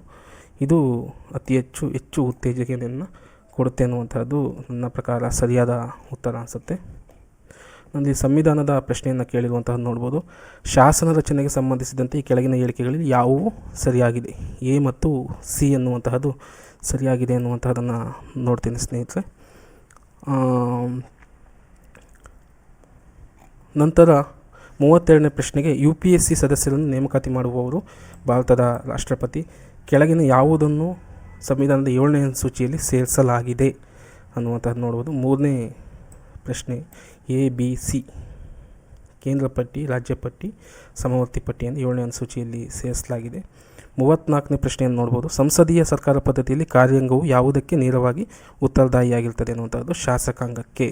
ಇದು ಅತಿ ಹೆಚ್ಚು ಉತ್ತೇಜನೆಯನ್ನು ಕೊಡುತ್ತೆ ಅನ್ನುವಂಥದ್ದು ನನ್ನ ಪ್ರಕಾರ ಸರಿಯಾದ ಉತ್ತರ ಅನಿಸುತ್ತೆ. ನನಗೆ ಸಂವಿಧಾನದ ಪ್ರಶ್ನೆಯನ್ನು ಕೇಳಿರುವಂತಹದ್ದು ನೋಡ್ಬೋದು. ಶಾಸನ ರಚನೆಗೆ ಸಂಬಂಧಿಸಿದಂತೆ ಈ ಕೆಳಗಿನ ಹೇಳಿಕೆಗಳಲ್ಲಿ ಯಾವುವು ಸರಿಯಾಗಿದೆ? ಎ ಮತ್ತು ಸಿ ಅನ್ನುವಂತಹದ್ದು ಸರಿಯಾಗಿದೆ ಅನ್ನುವಂತಹದನ್ನು ನೋಡ್ತೀನಿ ಸ್ನೇಹಿತರೆ. ನಂತರ 32ನೇ ಪ್ರಶ್ನೆಗೆ UPSC ಸದಸ್ಯರನ್ನು ನೇಮಕಾತಿ ಮಾಡುವವರು ಭಾರತದ ರಾಷ್ಟ್ರಪತಿ. ಕೆಳಗಿನ ಯಾವುದನ್ನು ಸಂವಿಧಾನದ 7ನೇ ಸೂಚಿಯಲ್ಲಿ ಸೇರಿಸಲಾಗಿದೆ ಅನ್ನುವಂಥದ್ದು ನೋಡ್ಬೋದು. 3ನೇ ಪ್ರಶ್ನೆ ABC ಕೇಂದ್ರ ಪಟ್ಟಿ, ರಾಜ್ಯ ಪಟ್ಟಿ, ಸಮವರ್ತಿ ಪಟ್ಟಿಯನ್ನು 7ನೇ ಅನುಸೂಚಿಯಲ್ಲಿ ಸೇರಿಸಲಾಗಿದೆ. 34ನೇ ಪ್ರಶ್ನೆಯನ್ನು ನೋಡ್ಬೋದು. ಸಂಸದೀಯ ಸರ್ಕಾರ ಪದ್ಧತಿಯಲ್ಲಿ ಕಾರ್ಯಾಂಗವು ಯಾವುದಕ್ಕೆ ನೇರವಾಗಿ ಉತ್ತರದಾಯಿಯಾಗಿರ್ತದೆ ಅನ್ನುವಂಥದ್ದು ಶಾಸಕಾಂಗಕ್ಕೆ.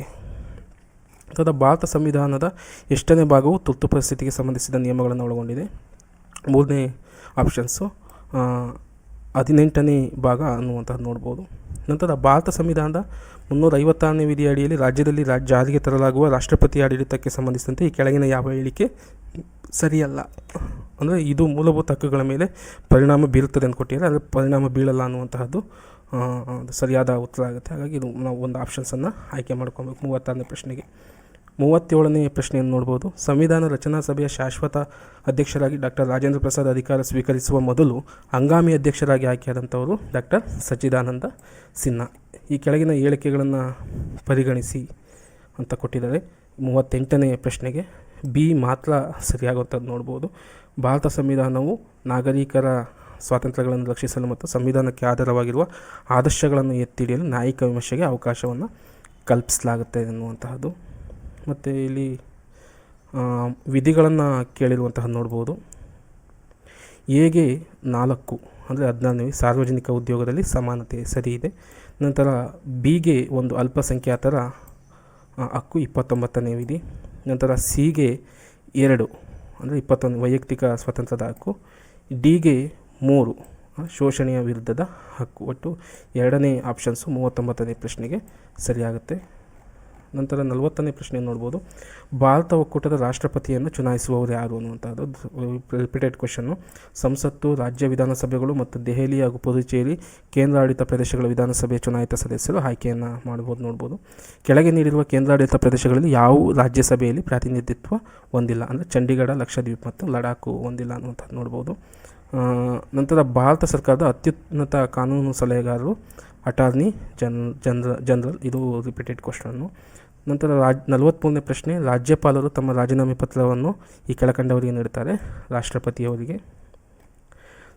ಭಾರತ ಸಂವಿಧಾನದ ಎಷ್ಟನೇ ಭಾಗವು ತುರ್ತು ಪರಿಸ್ಥಿತಿಗೆ ಸಂಬಂಧಿಸಿದ ನಿಯಮಗಳನ್ನು ಒಳಗೊಂಡಿದೆ? 3ನೇ ಆಪ್ಷನ್ಸು 18ನೇ ಭಾಗ ಅನ್ನುವಂಥದ್ದು ನೋಡ್ಬೋದು. ನಂತರ ಭಾರತ ಸಂವಿಧಾನದ 356ನೇ ವಿಧಿ ಅಡಿಯಲ್ಲಿ ರಾಜ್ಯದಲ್ಲಿ ಜಾರಿಗೆ ತರಲಾಗುವ ರಾಷ್ಟ್ರಪತಿ ಆಡಳಿತಕ್ಕೆ ಸಂಬಂಧಿಸಿದಂತೆ ಈ ಕೆಳಗಿನ ಯಾವ ಹೇಳಿಕೆ ಸರಿಯಲ್ಲ? ಅಂದರೆ ಇದು ಮೂಲಭೂತ ಹಕ್ಕುಗಳ ಮೇಲೆ ಪರಿಣಾಮ ಬೀರುತ್ತದೆ ಅಂತ ಕೊಟ್ಟಿದ್ದಾರೆ, ಆದರೆ ಪರಿಣಾಮ ಬೀಳಲ್ಲ ಅನ್ನುವಂತಹದ್ದು ಸರಿಯಾದ ಉತ್ತರ ಆಗುತ್ತೆ. ಹಾಗಾಗಿ ಇದು ನಾವು ಒಂದು ಆಪ್ಷನ್ಸನ್ನು ಆಯ್ಕೆ ಮಾಡ್ಕೊಬೇಕು 36ನೇ ಪ್ರಶ್ನೆಗೆ. 37ನೇ ಪ್ರಶ್ನೆಯನ್ನು ನೋಡ್ಬೋದು. ಸಂವಿಧಾನ ರಚನಾ ಸಭೆಯ ಶಾಶ್ವತ ಅಧ್ಯಕ್ಷರಾಗಿ ಡಾಕ್ಟರ್ ರಾಜೇಂದ್ರ ಪ್ರಸಾದ್ ಅಧಿಕಾರ ಸ್ವೀಕರಿಸುವ ಮೊದಲು ಹಂಗಾಮಿ ಅಧ್ಯಕ್ಷರಾಗಿ ಆಯ್ಕೆಯಾದಂಥವರು ಡಾಕ್ಟರ್ ಸಚ್ಚಿದಾನಂದ ಸಿನ್ಹಾ. ಈ ಕೆಳಗಿನ ಹೇಳಿಕೆಗಳನ್ನು ಪರಿಗಣಿಸಿ ಅಂತ ಕೊಟ್ಟಿದ್ದಾರೆ. 38ನೇ ಪ್ರಶ್ನೆಗೆ ಬಿ ಮಾತ್ರ ಸರಿಯಾಗುವಂಥದ್ದು ನೋಡ್ಬೋದು. ಭಾರತ ಸಂವಿಧಾನವು ನಾಗರಿಕರ ಸ್ವಾತಂತ್ರ್ಯಗಳನ್ನು ರಕ್ಷಿಸಲು ಮತ್ತು ಸಂವಿಧಾನಕ್ಕೆ ಆಧಾರವಾಗಿರುವ ಆದರ್ಶಗಳನ್ನು ಎತ್ತಿ ಹಿಡಿಯಲು ನ್ಯಾಯಿಕ ವಿಮರ್ಶೆಗೆ ಅವಕಾಶವನ್ನು ಕಲ್ಪಿಸಲಾಗುತ್ತೆ ಎನ್ನುವಂತಹದ್ದು. ಮತ್ತು ಇಲ್ಲಿ ವಿಧಿಗಳನ್ನು ಕೇಳಿರುವಂತಹ ನೋಡ್ಬೋದು. ಎಗೆ 4 ಅಂದರೆ 14ನೇ ಸಾರ್ವಜನಿಕ ಉದ್ಯೋಗದಲ್ಲಿ ಸಮಾನತೆ ಸರಿ ಇದೆ. ನಂತರ ಬಿಗೆ ಒಂದು ಅಲ್ಪಸಂಖ್ಯಾತರ ಹಕ್ಕು 29ನೇ ವಿಧಿ. ನಂತರ ಸಿಗೆ 2 ಅಂದರೆ 21 ವೈಯಕ್ತಿಕ ಸ್ವಾತಂತ್ರ್ಯದ ಹಕ್ಕು. ಡಿಗೆ 3 ಶೋಷಣೆಯ ವಿರುದ್ಧದ ಹಕ್ಕು. ಒಟ್ಟು 2ನೇ ಆಪ್ಷನ್ಸು 39ನೇ ಪ್ರಶ್ನೆಗೆ ಸರಿಯಾಗುತ್ತೆ. ನಂತರ 40ನೇ ಪ್ರಶ್ನೆ ನೋಡ್ಬೋದು. ಭಾರತ ಒಕ್ಕೂಟದ ರಾಷ್ಟ್ರಪತಿಯನ್ನು ಚುನಾಯಿಸುವವರು ಯಾರು ಅನ್ನುವಂಥದ್ದು ರಿಪೀಟೆಡ್ ಕ್ವೆಶನ್ನು. ಸಂಸತ್ತು, ರಾಜ್ಯ ವಿಧಾನಸಭೆಗಳು ಮತ್ತು ದೆಹಲಿ ಹಾಗೂ ಪುದುಚೇರಿ ಕೇಂದ್ರಾಡಳಿತ ಪ್ರದೇಶಗಳ ವಿಧಾನಸಭೆಯ ಚುನಾಯಿತ ಸದಸ್ಯರು ಆಯ್ಕೆಯನ್ನು ನೋಡ್ಬೋದು. ಕೆಳಗೆ ನೀಡಿರುವ ಕೇಂದ್ರಾಡಳಿತ ಪ್ರದೇಶಗಳಲ್ಲಿ ಯಾವ ರಾಜ್ಯಸಭೆಯಲ್ಲಿ ಪ್ರಾತಿನಿಧಿತ್ವ ಹೊಂದಿಲ್ಲ? ಅಂದರೆ ಚಂಡೀಗಢ, ಲಕ್ಷದ್ವೀಪ್ ಮತ್ತು ಲಡಾಖ್ ಹೊಂದಿಲ್ಲ ಅನ್ನುವಂಥದ್ದು ನೋಡ್ಬೋದು. ನಂತರ ಭಾರತ ಸರ್ಕಾರದ ಅತ್ಯುನ್ನತ ಕಾನೂನು ಸಲಹೆಗಾರರು ಅಟಾರ್ನಿ ಜನರಲ್. ಇದು ರಿಪೀಟೆಡ್ ಕ್ವೆಶನ್ನು. ನಂತರ 43ನೇ ಪ್ರಶ್ನೆ. ರಾಜ್ಯಪಾಲರು ತಮ್ಮ ರಾಜೀನಾಮೆ ಪತ್ರವನ್ನು ಈ ಕೆಳಕಂಡವರಿಗೆ ನೀಡುತ್ತಾರೆ, ರಾಷ್ಟ್ರಪತಿಯವರಿಗೆ.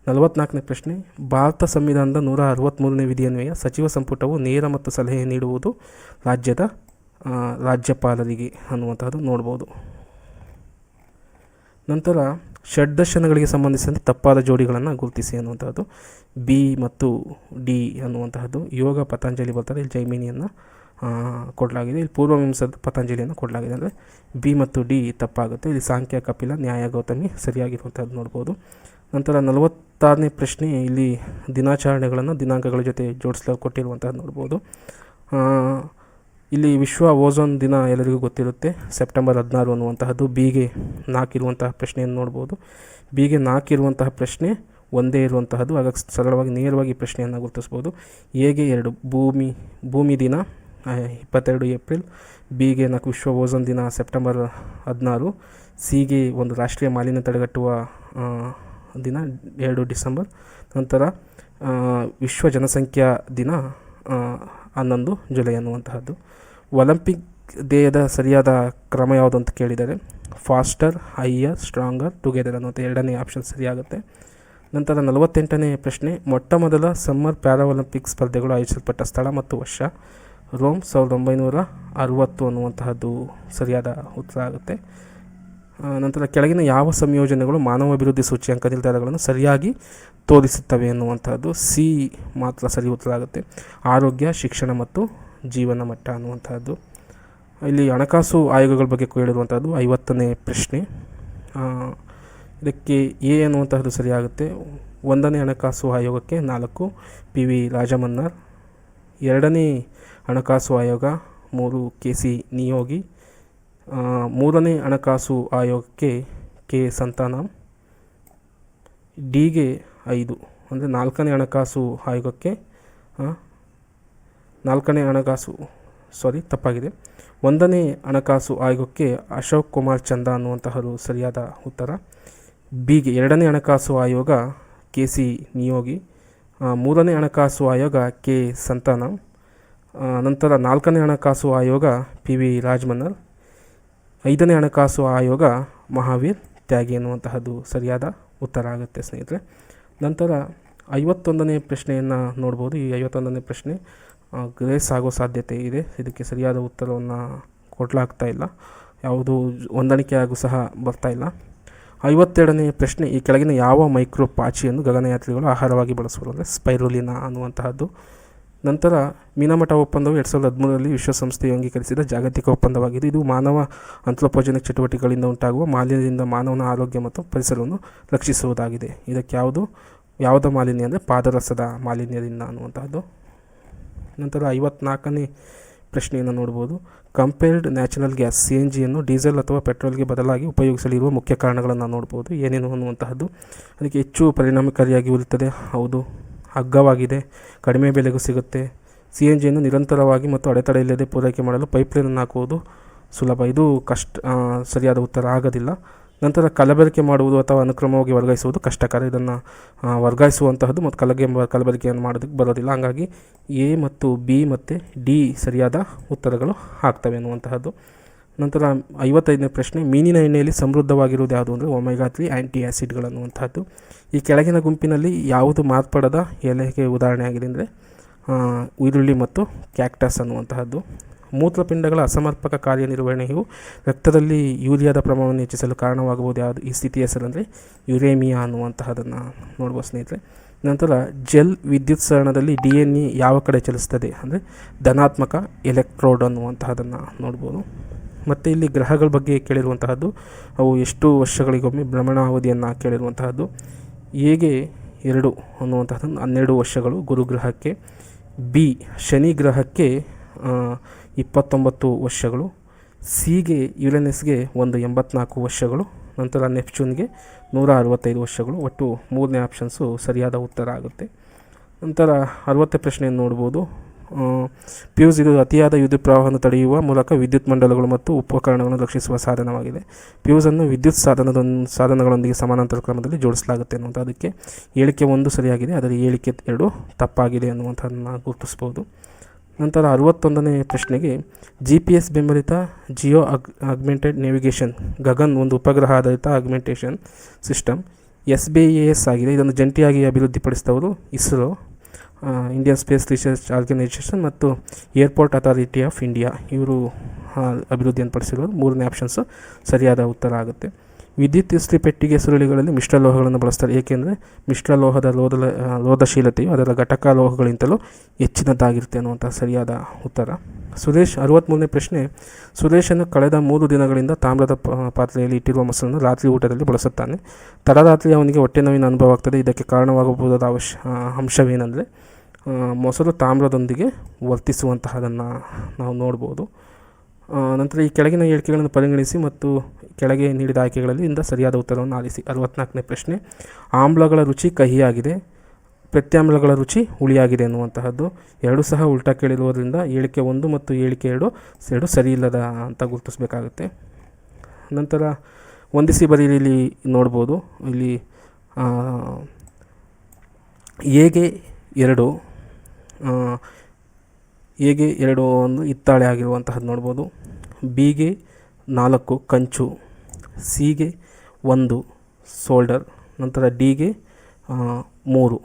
44ನೇ ಪ್ರಶ್ನೆ. ಭಾರತ ಸಂವಿಧಾನದ 163ನೇ ವಿಧಿಯನ್ವಯ ಸಚಿವ ಸಂಪುಟವು ನೇರ ಮತ್ತು ಸಲಹೆ ನೀಡುವುದು ರಾಜ್ಯದ ರಾಜ್ಯಪಾಲರಿಗೆ ಅನ್ನುವಂಥದ್ದು ನೋಡ್ಬೋದು. ನಂತರ ಷಡ್ದರ್ಶನಗಳಿಗೆ ಸಂಬಂಧಿಸಿದಂತೆ ತಪ್ಪಾದ ಜೋಡಿಗಳನ್ನು ಗುರುತಿಸಿ ಅನ್ನುವಂಥದ್ದು ಬಿ ಮತ್ತು ಡಿ ಅನ್ನುವಂತಹದ್ದು. ಯೋಗ ಪತಂಜಲಿ ಬರ್ತಾರೆ, ಇಲ್ಲಿ ಜೈಮಿನಿಯನ್ನು ಕೊಡಲಾಗಿದೆ, ಇಲ್ಲಿ ಪೂರ್ವಮೀಮಾಂಸದ ಪತಂಜಲಿಯನ್ನು ಕೊಡಲಾಗಿದೆ. ಅಂದರೆ ಬಿ ಮತ್ತು ಡಿ ತಪ್ಪಾಗುತ್ತೆ. ಇಲ್ಲಿ ಸಾಂಖ್ಯ, ಕಪಿಲ, ನ್ಯಾಯ, ಗೌತಮಿ ಸರಿಯಾಗಿರುವಂಥದ್ದು ನೋಡ್ಬೋದು. ನಂತರ 46ನೇ ಪ್ರಶ್ನೆ. ಇಲ್ಲಿ ದಿನಾಚರಣೆಗಳನ್ನು ದಿನಾಂಕಗಳ ಜೊತೆ ಕೊಟ್ಟಿರುವಂಥದ್ದು ನೋಡ್ಬೋದು. ಇಲ್ಲಿ ವಿಶ್ವ ಓಝೋನ್ ದಿನ ಎಲ್ಲರಿಗೂ ಗೊತ್ತಿರುತ್ತೆ, ಸೆಪ್ಟೆಂಬರ್ 16 ಅನ್ನುವಂತಹದ್ದು. ಬಿಗೆ 4 ಇರುವಂತಹ ಪ್ರಶ್ನೆಯನ್ನು ನೋಡ್ಬೋದು. ಬಿಗೆ 4 ಇರುವಂತಹ ಪ್ರಶ್ನೆ ಒಂದೇ ಇರುವಂತಹದ್ದು, ಹಾಗಾಗಿ ಸರಳವಾಗಿ ನೇರವಾಗಿ ಪ್ರಶ್ನೆಯನ್ನು ಗುರುತಿಸ್ಬೋದು. ಎಗೆ 2 ಭೂಮಿ ದಿನ 22 ಏಪ್ರಿಲ್. ಬಿಗೆ 4 ವಿಶ್ವ ಓಝೋನ್ ದಿನ ಸೆಪ್ಟೆಂಬರ್ 16. ಸಿಗೆ ಒಂದು ರಾಷ್ಟ್ರೀಯ ಮಾಲಿನ್ಯ ತಡೆಗಟ್ಟುವ ದಿನ 2 ಡಿಸೆಂಬರ್. ನಂತರ ವಿಶ್ವ ಜನಸಂಖ್ಯಾ ದಿನ 11 ಜುಲೈ ಅನ್ನುವಂತಹದ್ದು. ಒಲಿಂಪಿಕ್ ಧ್ಯೇಯದ ಸರಿಯಾದ ಕ್ರಮ ಯಾವುದು ಅಂತ ಕೇಳಿದ್ದಾರೆ. ಫಾಸ್ಟರ್, ಹೈಯರ್, ಸ್ಟ್ರಾಂಗರ್, ಟುಗೆದರ್ ಅನ್ನುವಂಥ 2ನೇ ಆಪ್ಷನ್ ಸರಿಯಾಗುತ್ತೆ. ನಂತರ 48ನೇ ಪ್ರಶ್ನೆ. ಮೊಟ್ಟ ಮೊದಲ ಸಮ್ಮರ್ ಪ್ಯಾರಾ ಒಲಿಂಪಿಕ್ ಸ್ಪರ್ಧೆಗಳು ಆಯೋಜಿಸಲ್ಪಟ್ಟ ಸ್ಥಳ ಮತ್ತು ವರ್ಷ. ರೋಮ್ 1900 60 ಅನ್ನುವಂತಹದ್ದು ಸರಿಯಾದ ಉತ್ತರ ಆಗುತ್ತೆ. ನಂತರ ಕೆಳಗಿನ ಯಾವ ಸಂಯೋಜನೆಗಳು ಮಾನವ ಅಭಿವೃದ್ಧಿ ಸೂಚ್ಯಂಕ ನಿರ್ಧಾರಗಳನ್ನು ಸರಿಯಾಗಿ ತೋರಿಸುತ್ತವೆ ಅನ್ನುವಂಥದ್ದು ಸಿ ಮಾತ್ರ ಸರಿ ಉತ್ತರ ಆಗುತ್ತೆ. ಆರೋಗ್ಯ, ಶಿಕ್ಷಣ ಮತ್ತು ಜೀವನ ಮಟ್ಟ ಅನ್ನುವಂಥದ್ದು. ಇಲ್ಲಿ ಹಣಕಾಸು ಆಯೋಗಗಳ ಬಗ್ಗೆ ಕೇಳಿರುವಂಥದ್ದು 50ನೇ ಪ್ರಶ್ನೆ. ಇದಕ್ಕೆ ಎ ಅನ್ನುವಂತಹದ್ದು ಸರಿಯಾಗುತ್ತೆ. 1ನೇ ಹಣಕಾಸು ಆಯೋಗಕ್ಕೆ 4 ಪಿ ವಿ ರಾಜಮನ್ನಾರ್. 2ನೇ ಹಣಕಾಸು ಆಯೋಗ 3 ಕೆ ಸಿ ನಿಯೋಗಿ. 3ನೇ ಹಣಕಾಸು ಆಯೋಗಕ್ಕೆ ಕೆ ಸಂತಾನಂ. ಡಿಗೆ 5 ಅಂದರೆ 4ನೇ ಹಣಕಾಸು ಆಯೋಗಕ್ಕೆ 1ನೇ ಹಣಕಾಸು ಆಯೋಗಕ್ಕೆ ಅಶೋಕ್ ಕುಮಾರ್ ಚಂದ ಅನ್ನುವಂತಹದ್ದು ಸರಿಯಾದ ಉತ್ತರ. ಬಿಗೆ 2ನೇ ಹಣಕಾಸು ಆಯೋಗ ಕೆ ಸಿ ನಿಯೋಗಿ. 3ನೇ ಹಣಕಾಸು ಆಯೋಗ ಕೆ ಸಂತಾನಂ. ನಂತರ 4ನೇ ಹಣಕಾಸು ಆಯೋಗ ಪಿ ವಿ ರಾಜಮನ್ನರ್. 5ನೇ ಹಣಕಾಸು ಆಯೋಗ ಮಹಾವೀರ್ ತ್ಯಾಗಿ ಅನ್ನುವಂತಹದ್ದು ಸರಿಯಾದ ಉತ್ತರ ಆಗುತ್ತೆ ಸ್ನೇಹಿತರೆ. ನಂತರ 51ನೇ ಪ್ರಶ್ನೆಯನ್ನು ನೋಡ್ಬೋದು. ಈ 51ನೇ ಪ್ರಶ್ನೆ ಗ್ರೇಸ್ ಆಗೋ ಸಾಧ್ಯತೆ ಇದೆ. ಇದಕ್ಕೆ ಸರಿಯಾದ ಉತ್ತರವನ್ನು ಕೊಡಲಾಗ್ತಾ ಇಲ್ಲ, ಯಾವುದು ಹೊಂದಾಣಿಕೆ ಆಗು ಸಹ ಬರ್ತಾ ಇಲ್ಲ. 52ನೇ ಪ್ರಶ್ನೆ, ಈ ಕೆಳಗಿನ ಯಾವ ಮೈಕ್ರೋ ಪಾಚಿಯನ್ನು ಗಗನಯಾತ್ರಿಗಳು ಆಹಾರವಾಗಿ ಬಳಸುವರು ಅಂದರೆ ಸ್ಪೈರುಲಿನಾ ಅನ್ನುವಂತಹದ್ದು. ನಂತರ ಮೀನಮಠ ಒಪ್ಪಂದವು 2013ರಲ್ಲಿ ವಿಶ್ವಸಂಸ್ಥೆಯು ಅಂಗೀಕರಿಸಿದ ಜಾಗತಿಕ ಒಪ್ಪಂದವಾಗಿದೆ. ಇದು ಮಾನವ ಆಂಥ್ರೋಪೋಜೆನಿಕ್ ಚಟುವಟಿಕೆಗಳಿಂದ ಉಂಟಾಗುವ ಮಾಲಿನ್ಯದಿಂದ ಮಾನವನ ಆರೋಗ್ಯ ಮತ್ತು ಪರಿಸರವನ್ನು ರಕ್ಷಿಸುವುದಾಗಿದೆ. ಇದಕ್ಕೆ ಯಾವುದ ಮಾಲಿನ್ಯ ಅಂದರೆ ಪಾದರಸದ ಮಾಲಿನ್ಯದಿಂದ ಅನ್ನುವಂಥದ್ದು. ನಂತರ 54ನೇ ಪ್ರಶ್ನೆಯನ್ನು ನೋಡ್ಬೋದು. ಕಂಪೇರ್ಡ್ ನ್ಯಾಚುರಲ್ ಗ್ಯಾಸ್ CNGಯನ್ನು ಡೀಸೆಲ್ ಅಥವಾ ಪೆಟ್ರೋಲ್ಗೆ ಬದಲಾಗಿ ಉಪಯೋಗಿಸಲಿರುವ ಮುಖ್ಯ ಕಾರಣಗಳನ್ನು ನೋಡ್ಬೋದು. ಏನೇನು ಅನ್ನುವಂತಹದ್ದು. ಅದಕ್ಕೆ ಹೆಚ್ಚು ಪರಿಣಾಮಕಾರಿಯಾಗಿ ಇರುತ್ತದೆ, ಹೌದು. ಅಗ್ಗವಾಗಿದೆ, ಕಡಿಮೆ ಬೆಲೆಗೂ ಸಿಗುತ್ತೆ. CNGಯನ್ನು ನಿರಂತರವಾಗಿ ಮತ್ತು ಅಡೆತಡೆ ಇಲ್ಲದೆ ಪೂರೈಕೆ ಮಾಡಲು ಪೈಪ್ಲೈನನ್ನು ಹಾಕುವುದು ಸುಲಭ. ಇದು ಸರಿಯಾದ ಉತ್ತರ ಆಗೋದಿಲ್ಲ. ನಂತರ ಕಲಬೆರಕೆ ಮಾಡುವುದು ಅಥವಾ ಅನುಕ್ರಮವಾಗಿ ವರ್ಗಾಯಿಸುವುದು ಕಷ್ಟಕರ. ಇದನ್ನು ವರ್ಗಾಯಿಸುವಂತಹದ್ದು ಮತ್ತು ಕಲಬೆರಕೆಯನ್ನು ಮಾಡೋದಕ್ಕೆ ಬರೋದಿಲ್ಲ. ಹಾಗಾಗಿ ಎ ಮತ್ತು ಬಿ ಮತ್ತು ಡಿ ಸರಿಯಾದ ಉತ್ತರಗಳು ಆಗ್ತವೆ ಅನ್ನುವಂತಹದ್ದು. ನಂತರ 55ನೇ ಪ್ರಶ್ನೆ, ಮೀನಿನ ಎಣ್ಣೆಯಲ್ಲಿ ಸಮೃದ್ಧವಾಗಿರುವುದು ಯಾವುದು ಅಂದರೆ ಒಮೆಗಾ 3 ಆ್ಯಂಟಿ ಆ್ಯಸಿಡ್ಗಳು ಅನ್ನುವಂಥದ್ದು. ಈ ಕೆಳಗಿನ ಗುಂಪಿನಲ್ಲಿ ಯಾವುದು ಮಾರ್ಪಡದ ಎಲೆಗೆ ಉದಾಹರಣೆ ಆಗಿದೆ ಅಂದರೆ ಈರುಳ್ಳಿ ಮತ್ತು ಕ್ಯಾಕ್ಟಸ್ ಅನ್ನುವಂತಹದ್ದು. ಮೂತ್ರಪಿಂಡಗಳ ಅಸಮರ್ಪಕ ಕಾರ್ಯನಿರ್ವಹಣೆಯು ರಕ್ತದಲ್ಲಿ ಯೂರಿಯಾದ ಪ್ರಮಾಣವನ್ನು ಹೆಚ್ಚಿಸಲು ಕಾರಣವಾಗಬಹುದು. ಯಾವುದು ಈ ಸ್ಥಿತಿ ಹೆಸರಂದರೆ ಯುರೇಮಿಯಾ ಅನ್ನುವಂತಹದನ್ನು ನೋಡ್ಬೋದು ಸ್ನೇಹಿತರೆ. ನಂತರ ಜೆಲ್ ವಿದ್ಯುತ್ ಸರಣದಲ್ಲಿ DNA ಯಾವ ಕಡೆ ಚಲಿಸ್ತದೆ ಅಂದರೆ ಧನಾತ್ಮಕ ಎಲೆಕ್ಟ್ರೋಡ್ ಅನ್ನುವಂತಹದನ್ನು ನೋಡ್ಬೋದು. ಮತ್ತು ಇಲ್ಲಿ ಗ್ರಹಗಳ ಬಗ್ಗೆ ಕೇಳಿರುವಂತಹದ್ದು, ಅವು ಎಷ್ಟು ವರ್ಷಗಳಿಗೊಮ್ಮೆ ಭ್ರಮಣಾವಧಿಯನ್ನು ಕೇಳಿರುವಂತಹದ್ದು. ಎಗೆ 2 ಅನ್ನುವಂತಹದ್ದು 12 ವರ್ಷಗಳು ಗುರುಗ್ರಹಕ್ಕೆ. ಬಿ ಶನಿ ಗ್ರಹಕ್ಕೆ 29 ವರ್ಷಗಳು. ಸಿಗೆ ಯುರೇನಸ್ಗೆ 84 ವರ್ಷಗಳು. ನಂತರ ನೆಪ್ಚೂನ್ಗೆ 165 ವರ್ಷಗಳು. ಒಟ್ಟು 3ನೇ ಆಪ್ಷನ್ಸು ಸರಿಯಾದ ಉತ್ತರ ಆಗುತ್ತೆ. ನಂತರ 60ನೇ ಪ್ರಶ್ನೆಯನ್ನು ನೋಡ್ಬೋದು. ಫ್ಯೂಸ್ ಇದು ಅತಿಯಾದ ವಿದ್ಯುತ್ ಪ್ರವಾಹವನ್ನು ತಡೆಯುವ ಮೂಲಕ ವಿದ್ಯುತ್ ಮಂಡಲಗಳು ಮತ್ತು ಉಪಕರಣಗಳನ್ನು ರಕ್ಷಿಸುವ ಸಾಧನವಾಗಿದೆ. ಫ್ಯೂಸನ್ನು ವಿದ್ಯುತ್ ಸಾಧನಗಳೊಂದಿಗೆ ಸಮಾನಾಂತರ ಕ್ರಮದಲ್ಲಿ ಜೋಡಿಸಲಾಗುತ್ತೆ ಅನ್ನುವಂಥ. ಅದಕ್ಕೆ ಹೇಳಿಕೆ 1 ಸರಿಯಾಗಿದೆ, ಆದರೆ ಹೇಳಿಕೆ 2 ತಪ್ಪಾಗಿದೆ ಅನ್ನುವಂಥದ್ದನ್ನು ಗುರುತಿಸ್ಬೋದು. ನಂತರ 61ನೇ ಪ್ರಶ್ನೆಗೆ, GPS ಬೆಂಬಲಿತ ಜಿಯೋ ಆಗ್ಮೆಂಟೆಡ್ ನೇವಿಗೇಷನ್ ಗಗನ್ ಒಂದು ಉಪಗ್ರಹ ಆಧಾರಿತ ಆಗ್ಮೆಂಟೇಷನ್ ಸಿಸ್ಟಮ್ SBAS ಆಗಿದೆ. ಇದನ್ನು ಜಂಟಿಯಾಗಿ ಅಭಿವೃದ್ಧಿಪಡಿಸಿದವರು ISRO, Indian space research organisation ಮತ್ತು ಏರ್ಪೋರ್ಟ್ ಅಥಾರಿಟಿ ಆಫ್ ಇಂಡಿಯಾ ಇವರು ಅಭಿವೃದ್ಧಿಯನ್ನು ಪಡಿಸಿರೋದು. 3ನೇ ಆಪ್ಷನ್ಸು ಸರಿಯಾದ ಉತ್ತರ ಆಗುತ್ತೆ. ವಿದ್ಯುತ್ ಇಸ್ತ್ರಿ ಪೆಟ್ಟಿಗೆ ಸುರುಳಿಗಳಲ್ಲಿ ಮಿಶ್ರಲೋಹಗಳನ್ನು ಬಳಸ್ತಾರೆ, ಏಕೆಂದರೆ ಮಿಶ್ರಲೋಹದ ರೋಧಶೀಲತೆಯು ಅದರ ಘಟಕ ಲೋಹಗಳಿಂತಲೂ ಹೆಚ್ಚಿನದಾಗಿರುತ್ತೆ ಅನ್ನುವಂಥ ಸರಿಯಾದ ಉತ್ತರ. ಸುರೇಶ್ 63ನೇ ಪ್ರಶ್ನೆ, ಸುರೇಶನು ಕಳೆದ 3 ದಿನಗಳಿಂದ ತಾಮ್ರದ ಪಾತ್ರೆಯಲ್ಲಿ ಇಟ್ಟಿರುವ ಮೊಸರನ್ನು ರಾತ್ರಿ ಊಟದಲ್ಲಿ ಬಳಸುತ್ತಾನೆ. ತಡರಾತ್ರಿ ಅವನಿಗೆ ಹೊಟ್ಟೆ ನೋವಿನ ಅನುಭವ ಆಗ್ತದೆ. ಇದಕ್ಕೆ ಕಾರಣವಾಗಬಹುದಾದ ಅಂಶವೇನೆಂದರೆ ಮೊಸರು ತಾಮ್ರದೊಂದಿಗೆ ವರ್ತಿಸುವಂತಹದನ್ನು ನಾವು ನೋಡ್ಬೋದು. ನಂತರ ಈ ಕೆಳಗಿನ ಹೇಳಿಕೆಗಳನ್ನು ಪರಿಗಣಿಸಿ ಮತ್ತು ಕೆಳಗೆ ನೀಡಿದ ಆಯ್ಕೆಗಳಲ್ಲಿ ಇಂದ ಸರಿಯಾದ ಉತ್ತರವನ್ನು ಆಲಿಸಿ. 64ನೇ ಪ್ರಶ್ನೆ, ಆಮ್ಲಗಳ ರುಚಿ ಕಹಿಯಾಗಿದೆ, ಪ್ರತ್ಯಾಮ್ಲಗಳ ರುಚಿ ಹುಳಿಯಾಗಿದೆ ಅನ್ನುವಂತಹದ್ದು 2 ಸಹ ಉಲ್ಟಾ ಕೇಳಿರುವುದರಿಂದ ಹೇಳಿಕೆ 1 ಮತ್ತು ಹೇಳಿಕೆ 2 ಸರಿಯಿಲ್ಲದ ಅಂತ ಗುರುತಿಸಬೇಕಾಗುತ್ತೆ. ನಂತರ ಹೊಂದಿಸಿ ಬರೀಲಿ ನೋಡ್ಬೋದು. ಇಲ್ಲಿ ಎಗೆ 2 ಒಂದು ಹಿತ್ತಾಳೆ ಆಗಿರುವಂತಹದ್ದು ನೋಡ್ಬೋದು. ಬಿಗೆ 4 ಕಂಚು. ಸಿಗೆ 1 ಸೋಲ್ಡರ್. ನಂತರ ಡಿಗೆ 3.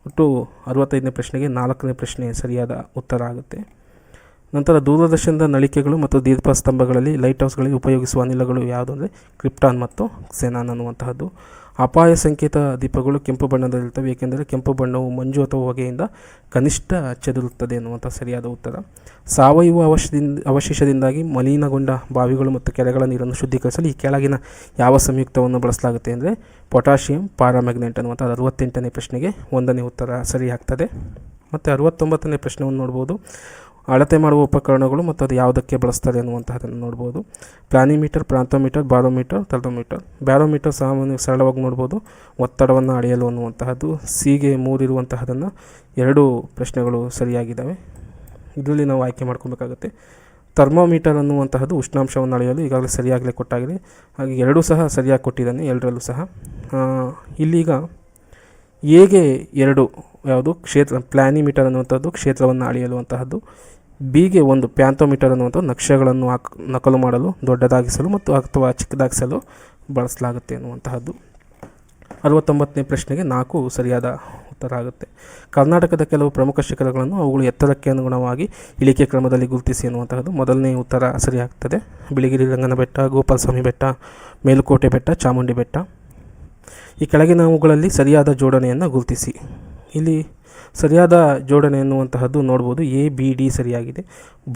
ಒಟ್ಟು 65ನೇ ಪ್ರಶ್ನೆಗೆ 4ನೇ ಪ್ರಶ್ನೆ ಸರಿಯಾದ ಉತ್ತರ ಆಗುತ್ತೆ. ನಂತರ ದೂರದರ್ಶನದ ನಳಿಕೆಗಳು ಮತ್ತು ದೀಪಸ್ತಂಭಗಳಲ್ಲಿ ಲೈಟ್ ಹೌಸ್ಗಳಲ್ಲಿ ಉಪಯೋಗಿಸುವ ಅನಿಲಗಳು ಯಾವುದು ಅಂದರೆ ಕ್ರಿಪ್ಟಾನ್ ಮತ್ತು ಕ್ಸೆನಾನ್ ಅನ್ನುವಂತಹದ್ದು. ಅಪಾಯ ಸಂಕೇತ ದೀಪಗಳು ಕೆಂಪು ಬಣ್ಣದಲ್ಲಿರ್ತವೆ, ಏಕೆಂದರೆ ಕೆಂಪು ಬಣ್ಣವು ಮಂಜು ಅಥವಾ ಹೊಗೆಯಿಂದ ಕನಿಷ್ಠ ಚೆದರುತ್ತದೆ ಎನ್ನುವಂಥ ಸರಿಯಾದ ಉತ್ತರ. ಸಾವಯವ ಅವಶೇಷದಿಂದಾಗಿ ಮಲಿನಗೊಂಡ ಬಾವಿಗಳು ಮತ್ತು ಕೆರೆಗಳ ನೀರನ್ನು ಶುದ್ಧೀಕರಿಸಲು ಈ ಕೆಳಗಿನ ಯಾವ ಸಂಯುಕ್ತವನ್ನು ಬಳಸಲಾಗುತ್ತೆ ಅಂದರೆ ಪೊಟ್ಯಾಷಿಯಂ ಪಾರಾಮ್ಯಾಗ್ನೆಟ್ ಅನ್ನುವಂಥ 68ನೇ ಪ್ರಶ್ನೆಗೆ 1ನೇ ಉತ್ತರ ಸರಿಯಾಗ್ತದೆ. ಮತ್ತು 69ನೇ ಪ್ರಶ್ನೆಯನ್ನು ನೋಡ್ಬೋದು. ಅಳತೆ ಮಾಡುವ ಉಪಕರಣಗಳು ಮತ್ತು ಅದು ಯಾವುದಕ್ಕೆ ಬಳಸ್ತಾರೆ ಅನ್ನುವಂತಹದನ್ನು ನೋಡ್ಬೋದು. Planimeter, ಪ್ರಾಂತೋಮೀಟರ್, barometer, thermometer. ಬ್ಯಾರೋಮೀಟರ್ ಸರಳವಾಗಿ ನೋಡ್ಬೋದು, ಒತ್ತಡವನ್ನು ಅಳೆಯಲು ಅನ್ನುವಂತಹದ್ದು. ಸಿಗೆ 3 ಇರುವಂತಹದನ್ನು 2 ಪ್ರಶ್ನೆಗಳು ಸರಿಯಾಗಿದ್ದಾವೆ. ಇದರಲ್ಲಿ ನಾವು ಆಯ್ಕೆ ಮಾಡ್ಕೊಬೇಕಾಗುತ್ತೆ. ಥರ್ಮೋಮೀಟರ್ ಅನ್ನುವಂತಹದ್ದು ಉಷ್ಣಾಂಶವನ್ನು ಅಳೆಯಲು ಈಗಾಗಲೇ ಸರಿಯಾಗಲೇ ಕೊಟ್ಟಾಗಿದೆ, ಹಾಗೆ 2 ಸಹ ಸರಿಯಾಗಿ ಕೊಟ್ಟಿದ್ದಾನೆ, 2ರಲ್ಲೂ ಸಹ. ಇಲ್ಲೀಗ ಎಗೆ 2 ಯಾವುದು ಕ್ಷೇತ್ರ ಪ್ಲಾನಿಮೀಟರ್ ಅನ್ನುವಂಥದ್ದು ಕ್ಷೇತ್ರವನ್ನು ಅಳೆಯಲು ಅಂತಹದ್ದು, ಬಿಗೆ 1 ಪ್ಯಾಂತೋಮೀಟರ್ ಅನ್ನುವಂಥದ್ದು ನಕ್ಷೆಗಳನ್ನು ನಕಲು ಮಾಡಲು, ದೊಡ್ಡದಾಗಿಸಲು ಮತ್ತು ಅಥವಾ ಚಿಕ್ಕದಾಗಿಸಲು ಬಳಸಲಾಗುತ್ತೆ ಅನ್ನುವಂತಹದ್ದು. 69ನೇ ಪ್ರಶ್ನೆಗೆ 4 ಸರಿಯಾದ ಉತ್ತರ ಆಗುತ್ತೆ. ಕರ್ನಾಟಕದ ಕೆಲವು ಪ್ರಮುಖ ಶಿಖರಗಳನ್ನು ಅವುಗಳು ಎತ್ತರಕ್ಕೆ ಅನುಗುಣವಾಗಿ ಇಳಿಕೆ ಕ್ರಮದಲ್ಲಿ ಗುರುತಿಸಿ ಅನ್ನುವಂತಹದ್ದು. 1ನೇ ಉತ್ತರ ಸರಿಯಾಗ್ತದೆ. ಬಿಳಿಗಿರಿ ರಂಗನ ಬೆಟ್ಟ, ಗೋಪಾಲಸ್ವಾಮಿ ಬೆಟ್ಟ, ಮೇಲುಕೋಟೆ ಬೆಟ್ಟ, ಚಾಮುಂಡಿ ಬೆಟ್ಟ. ಈ ಕೆಳಗಿನವುಗಳಲ್ಲಿ ಸರಿಯಾದ ಜೋಡಣೆಯನ್ನು ಗುರುತಿಸಿ. ಇಲ್ಲಿ ಸರಿಯಾದ ಜೋಡಣೆ ಎನ್ನುವಂತಹದ್ದು ನೋಡ್ಬೋದು, ABD ಸರಿಯಾಗಿದೆ.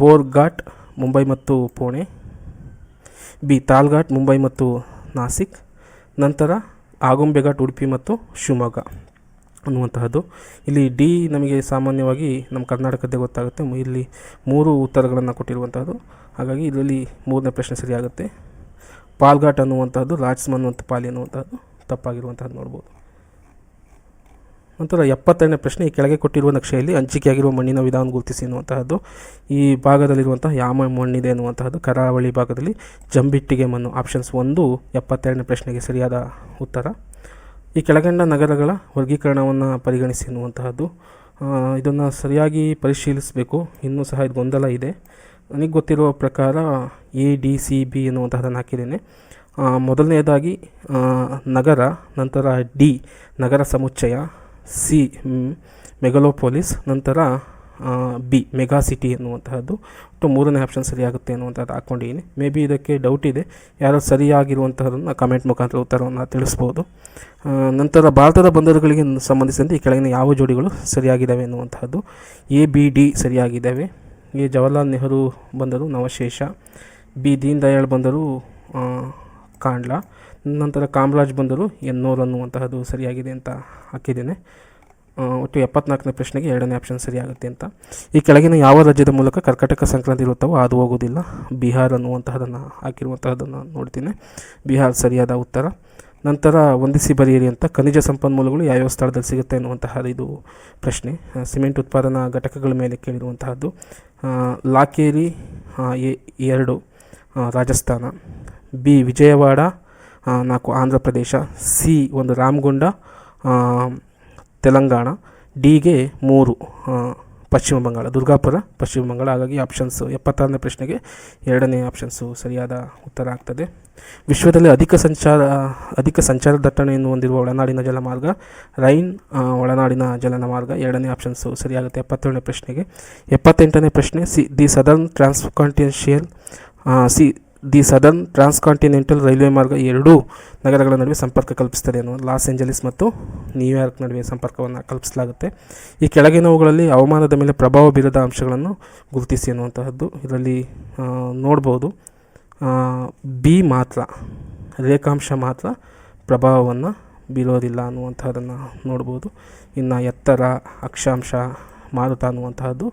ಬೋರ್ಘಾಟ್ ಮುಂಬೈ ಮತ್ತು ಪುಣೆ, ಬಿ ತಾಲ್ಘಾಟ್ ಮುಂಬೈ ಮತ್ತು ನಾಸಿಕ್, ನಂತರ ಆಗುಂಬೆಘಾಟ್ ಉಡುಪಿ ಮತ್ತು ಶಿವಮೊಗ್ಗ ಅನ್ನುವಂತಹದ್ದು. ಇಲ್ಲಿ ಡಿ ನಮಗೆ ಸಾಮಾನ್ಯವಾಗಿ ನಮ್ಮ ಕರ್ನಾಟಕದ್ದೇ ಗೊತ್ತಾಗುತ್ತೆ. ಇಲ್ಲಿ 3 ಉತ್ತರಗಳನ್ನು ಕೊಟ್ಟಿರುವಂತಹದ್ದು, ಹಾಗಾಗಿ ಇದರಲ್ಲಿ 3ನೇ ಪ್ರಶ್ನೆ ಸರಿಯಾಗುತ್ತೆ. ಪಾಲ್ಘಾಟ್ ಅನ್ನುವಂಥದ್ದು ರಾಜಸ್ಮನ್ ಮತ್ತು ಪಾಲಿ ಅನ್ನುವಂಥದ್ದು ತಪ್ಪಾಗಿರುವಂಥದ್ದು ನೋಡ್ಬೋದು. ನಂತರ 72ನೇ ಪ್ರಶ್ನೆ, ಈ ಕೆಳಗೆ ಕೊಟ್ಟಿರುವ ನಕ್ಷೆಯಲ್ಲಿ ಹಂಚಿಕೆಯಾಗಿರುವ ಮಣ್ಣಿನ ವಿಧಾನ ಗುರುತಿಸಿ ಎನ್ನುವಂತಹದ್ದು. ಈ ಭಾಗದಲ್ಲಿರುವಂತಹ ಯಾವ ಮಣ್ಣಿದೆ ಎನ್ನುವಂತಹದ್ದು ಕರಾವಳಿ ಭಾಗದಲ್ಲಿ ಜಂಬಿಟ್ಟಿಗೆ ಮಣ್ಣು. ಆಪ್ಷನ್ಸ್ 1 72ನೇ ಪ್ರಶ್ನೆಗೆ ಸರಿಯಾದ ಉತ್ತರ. ಈ ಕೆಳಗಂಡ ನಗರಗಳ ವರ್ಗೀಕರಣವನ್ನು ಪರಿಗಣಿಸಿ ಎನ್ನುವಂತಹದ್ದು. ಇದನ್ನು ಸರಿಯಾಗಿ ಪರಿಶೀಲಿಸಬೇಕು, ಇನ್ನೂ ಸಹ ಇದು ಗೊಂದಲ ಇದೆ. ನನಗೆ ಗೊತ್ತಿರುವ ಪ್ರಕಾರ ADCB ಎನ್ನುವಂತಹದನ್ನು ಹಾಕಿದ್ದೇನೆ. ಮೊದಲನೆಯದಾಗಿ ನಗರ, ನಂತರ ಡಿ ನಗರ ಸಮುಚ್ಚಯ, ಸಿ ಮೆಗಾಲೋಪೋಲಿಸ್, ನಂತರ ಬಿ ಮೆಗಾ ಸಿಟಿ ಎನ್ನುವಂತಹದ್ದು. ಒಟ್ಟು 3ನೇ ಆಪ್ಷನ್ ಸರಿಯಾಗುತ್ತೆ ಅನ್ನುವಂಥದ್ದು ಹಾಕ್ಕೊಂಡಿದ್ದೀನಿ. ಮೇ ಬಿ ಇದಕ್ಕೆ ಡೌಟ್ ಇದೆ, ಯಾರು ಸರಿಯಾಗಿರುವಂತಹದನ್ನು ಕಮೆಂಟ್ ಮುಖಾಂತರ ಉತ್ತರವನ್ನು ತಿಳಿಸ್ಬೋದು. ನಂತರ ಭಾರತದ ಬಂದರುಗಳಿಗೆ ಸಂಬಂಧಿಸಿದಂತೆ ಈ ಕೆಳಗಿನ ಯಾವ ಜೋಡಿಗಳು ಸರಿಯಾಗಿದ್ದಾವೆ ಎನ್ನುವಂತಹದ್ದು. ABD ಸರಿಯಾಗಿದ್ದಾವೆ. ಎ ಜವಾಹರ್ಲಾಲ್ ನೆಹರು ಬಂದರು ನವಶೇಷ, ಬಿ ದೀನ್ ದಯಾಳ್ ಬಂದರು ಕಾಂಡ್ಲಾ, ನಂತರ ಕಾಮರಾಜ್ ಬಂದರು ಎನ್ನೋರ್ ಅನ್ನುವಂತಹದ್ದು ಸರಿಯಾಗಿದೆ ಅಂತ ಹಾಕಿದ್ದೇನೆ. ಒಟ್ಟು 74ನೇ ಪ್ರಶ್ನೆಗೆ 2ನೇ ಆಪ್ಷನ್ ಸರಿಯಾಗುತ್ತೆ ಅಂತ. ಈ ಕೆಳಗಿನ ಯಾವ ರಾಜ್ಯದ ಮೂಲಕ ಕರ್ಕಾಟಕ ಸಂಕ್ರಾಂತಿ ಇರುತ್ತವೋ ಅದು ಹೋಗೋದಿಲ್ಲ. ಬಿಹಾರ್ ಅನ್ನುವಂತಹದನ್ನು ಹಾಕಿರುವಂತಹದನ್ನು ನೋಡ್ತೀನಿ, ಬಿಹಾರ್ ಸರಿಯಾದ ಉತ್ತರ. ನಂತರ ಹೊಂದಿಸಿ ಬರೆಯಿರಿ ಅಂತ, ಖನಿಜ ಸಂಪನ್ಮೂಲಗಳು ಯಾವ್ಯಾವ ಸ್ಥಳದಲ್ಲಿ ಸಿಗುತ್ತೆ ಅನ್ನುವಂತಹದ್ದು ಇದು ಪ್ರಶ್ನೆ. ಸಿಮೆಂಟ್ ಉತ್ಪಾದನಾ ಘಟಕಗಳ ಮೇಲೆ ಕೇಳಿರುವಂತಹದ್ದು. ಲಾಕೇರಿ 2 ರಾಜಸ್ಥಾನ, ಬಿ ವಿಜಯವಾಡ 4 ಆಂಧ್ರ ಪ್ರದೇಶ, ಸಿ 1 ರಾಮಗುಂಡ ತೆಲಂಗಾಣ, ಡಿಗೆ 3 ಪಶ್ಚಿಮ ಬಂಗಾಳ ದುರ್ಗಾಪುರ ಪಶ್ಚಿಮ ಬಂಗಾಳ. ಹಾಗಾಗಿ ಆಪ್ಷನ್ಸು 76ನೇ ಪ್ರಶ್ನೆಗೆ 2ನೇ ಆಪ್ಷನ್ಸು ಸರಿಯಾದ ಉತ್ತರ ಆಗ್ತದೆ. ವಿಶ್ವದಲ್ಲಿ ಅಧಿಕ ಸಂಚಾರ ದಟ್ಟಣೆಯನ್ನು ಹೊಂದಿರುವ ಒಳನಾಡಿನ ಜಲಮಾರ್ಗ ರೈನ್ ಒಳನಾಡಿನ ಜಲಮಾರ್ಗ. 2ನೇ ಆಪ್ಷನ್ಸು ಸರಿಯಾಗುತ್ತೆ 77ನೇ ಪ್ರಶ್ನೆಗೆ. 78ನೇ ಪ್ರಶ್ನೆ, ದಿ ಸದರ್ನ್ ಟ್ರಾನ್ಸ್ಕಾಂಟಿನೆಂಟಲ್ ರೈಲ್ವೆ ಮಾರ್ಗ 2 ನಗರಗಳ ನಡುವೆ ಸಂಪರ್ಕ ಕಲ್ಪಿಸ್ತದೆ ಅನ್ನೋದು. ಲಾಸ್ ಏಂಜಲೀಸ್ ಮತ್ತು ನ್ಯೂಯಾರ್ಕ್ ನಡುವೆ ಸಂಪರ್ಕವನ್ನು ಕಲ್ಪಿಸಲಾಗುತ್ತೆ. ಈ ಕೆಳಗಿನವುಗಳಲ್ಲಿ ಹವಾಮಾನದ ಮೇಲೆ ಪ್ರಭಾವ ಬೀರದ ಅಂಶಗಳನ್ನು ಗುರುತಿಸಿ ಅನ್ನುವಂತಹದ್ದು. ಇದರಲ್ಲಿ ನೋಡ್ಬೋದು, ಬಿ ಮಾತ್ರ ರೇಖಾಂಶ ಮಾತ್ರ ಪ್ರಭಾವವನ್ನು ಬೀರೋದಿಲ್ಲ ಅನ್ನುವಂಥದ್ದನ್ನು ನೋಡ್ಬೋದು. ಇನ್ನು ಎತ್ತರ, ಅಕ್ಷಾಂಶ, ಮಾರುತ ಅನ್ನುವಂತಹದ್ದು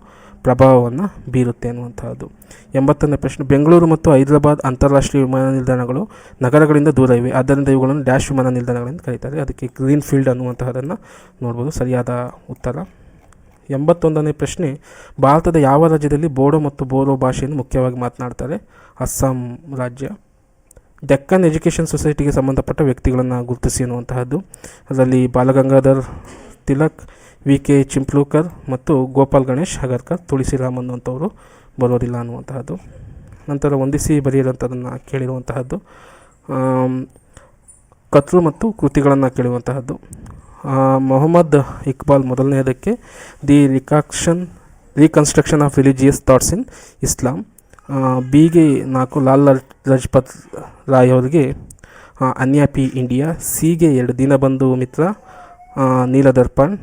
ಪ್ರಭಾವವನ್ನು ಬೀರುತ್ತೆ ಅನ್ನುವಂತಹದ್ದು. 80ನೇ ಪ್ರಶ್ನೆ, ಬೆಂಗಳೂರು ಮತ್ತು ಹೈದರಾಬಾದ್ ಅಂತಾರಾಷ್ಟ್ರೀಯ ವಿಮಾನ ನಿಲ್ದಾಣಗಳು ನಗರಗಳಿಂದ ದೂರ ಇವೆ, ಆದ್ದರಿಂದ ಇವುಗಳನ್ನು ಡ್ಯಾಶ್ ವಿಮಾನ ನಿಲ್ದಾಣಗಳಿಂದ ಕರೀತಾರೆ. ಅದಕ್ಕೆ ಗ್ರೀನ್ ಫೀಲ್ಡ್ ಅನ್ನುವಂತಹದನ್ನು ನೋಡ್ಬೋದು, ಸರಿಯಾದ ಉತ್ತರ. 81ನೇ ಪ್ರಶ್ನೆ, ಭಾರತದ ಯಾವ ರಾಜ್ಯದಲ್ಲಿ ಬೋಡೋ ಮತ್ತು ಬೋರೋ ಭಾಷೆಯನ್ನು ಮುಖ್ಯವಾಗಿ ಮಾತನಾಡ್ತಾರೆ? ಅಸ್ಸಾಂ ರಾಜ್ಯ. ಡೆಕ್ಕನ್ ಎಜುಕೇಷನ್ ಸೊಸೈಟಿಗೆ ಸಂಬಂಧಪಟ್ಟ ವ್ಯಕ್ತಿಗಳನ್ನು ಗುರುತಿಸಿ ಅನ್ನುವಂತಹದ್ದು. ಅದರಲ್ಲಿ ಬಾಲಗಂಗಾಧರ್ ತಿಲಕ್, VK ಚಿಂಪ್ಲೂಕರ್ ಮತ್ತು ಗೋಪಾಲ್ ಗಣೇಶ್ ಅಗರ್ಕರ್. ತುಳಸಿರಾಮ್ ಅನ್ನುವಂಥವರು ಬರೋದಿಲ್ಲ ಅನ್ನುವಂತಹದ್ದು. ನಂತರ ಹೊಂದಿಸಿ ಬರೆಯಿರುವಂಥದ್ದನ್ನು ಕೇಳಿರುವಂತಹದ್ದು. ಕತ್ರು ಮತ್ತು ಕೃತಿಗಳನ್ನು ಕೇಳುವಂತಹದ್ದು. ಮೊಹಮ್ಮದ್ ಇಕ್ಬಾಲ್ ಮೊದಲನೆಯದಕ್ಕೆ ದಿ ರಿಕಾಕ್ಷನ್ reconstruction of religious thoughts in Islam. ಬಿಗೆ 4 ಲಾಲ್ ಲಜಪತ್ ರಾಯ್ ಅವರಿಗೆ ಅನ್ಯಾಪಿ ಇಂಡಿಯಾ. ಸಿಗೆ 2 ದೀನಬಂಧು ಮಿತ್ರ ನೀಲದರ್ಪಣ್.